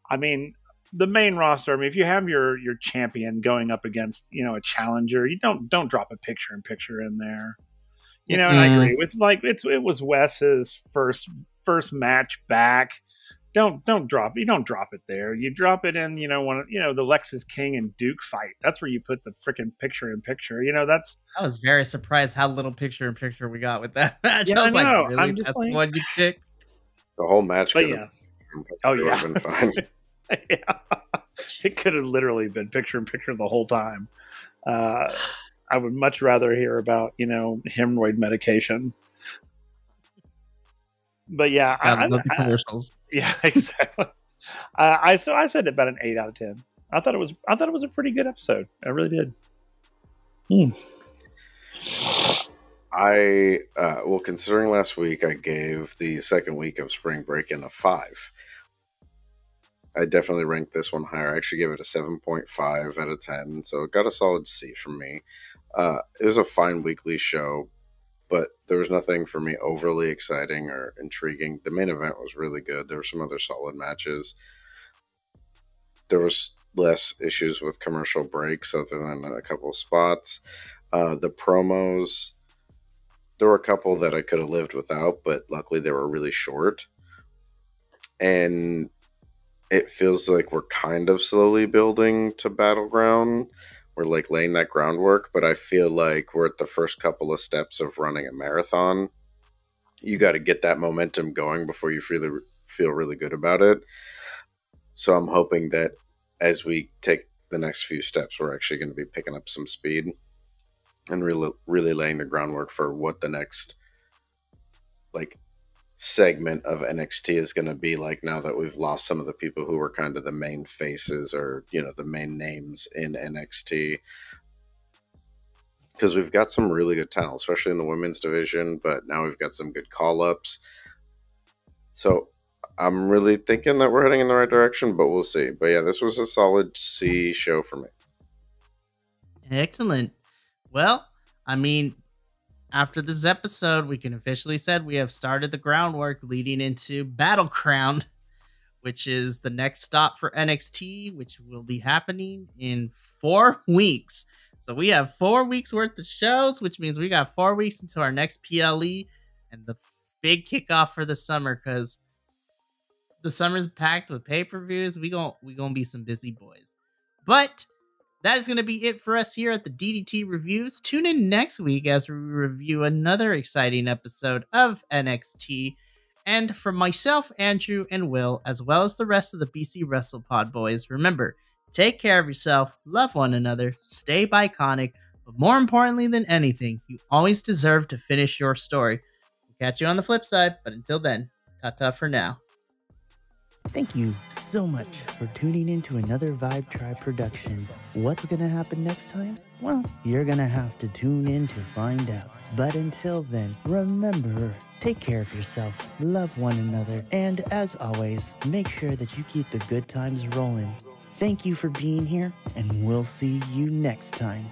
I mean, the main roster, I mean, if you have your champion going up against, a challenger, you don't drop a picture-in-picture in there. And I agree with it was Wes's first match back. Don't drop it there. You drop it in, the Lexus King and Duke fight. That's where you put the freaking picture-in-picture. I was very surprised how little picture-in-picture we got with that match. Yeah, I was like, really? That's the one you picked? The whole match could have been fine. Yeah. It could have literally been picture-in-picture the whole time. I would much rather hear about, hemorrhoid medication. But yeah, I love the commercials. Yeah, exactly. I said about an 8 out of 10. I thought it was a pretty good episode. I really did. Well, considering last week I gave the second week of spring break-in a 5. I definitely ranked this one higher. I actually gave it a 7.5 out of 10, so it got a solid C from me. It was a fine weekly show. but there was nothing for me overly exciting or intriguing. The main event was really good. There were some other solid matches. There was less issues with commercial breaks other than a couple of spots. The promos, there were a couple that I could have lived without, but luckily they were really short. And it feels like we're kind of slowly building to Battleground. We're like laying that groundwork, but I feel like we're at the first couple of steps of running a marathon. You got to get that momentum going before you feel really good about it. So I'm hoping that as we take the next few steps, we're actually going to be picking up some speed and really laying the groundwork for what the next like segment of NXT is going to be like now that we've lost some of the people who were kind of the main faces or, you know, the main names in NXT. Because we've got some really good talent, especially in the women's division, but now we've got some good call-ups. So I'm really thinking that we're heading in the right direction, but we'll see. But yeah, this was a solid C show for me. Excellent. Well, I mean, after this episode, we can officially say we have started the groundwork leading into Battleground, which is the next stop for NXT, which will be happening in 4 weeks. So we have 4 weeks worth of shows, which means we got 4 weeks until our next PLE and the big kickoff for the summer, because the summer's packed with pay-per-views. We gonna be some busy boys. But that is going to be it for us here at the DDT Reviews. Tune in next week as we review another exciting episode of NXT. And from myself, Andrew, and Will, as well as the rest of the BC WrestlePod boys, remember, take care of yourself, love one another, stay iconic, but more importantly than anything, you always deserve to finish your story. We'll catch you on the flip side, but until then, ta-ta for now. Thank you so much for tuning in to another Vibe Tribe production. What's going to happen next time? Well, you're going to have to tune in to find out. But until then, remember, take care of yourself, love one another, and as always, make sure that you keep the good times rolling. Thank you for being here, and we'll see you next time.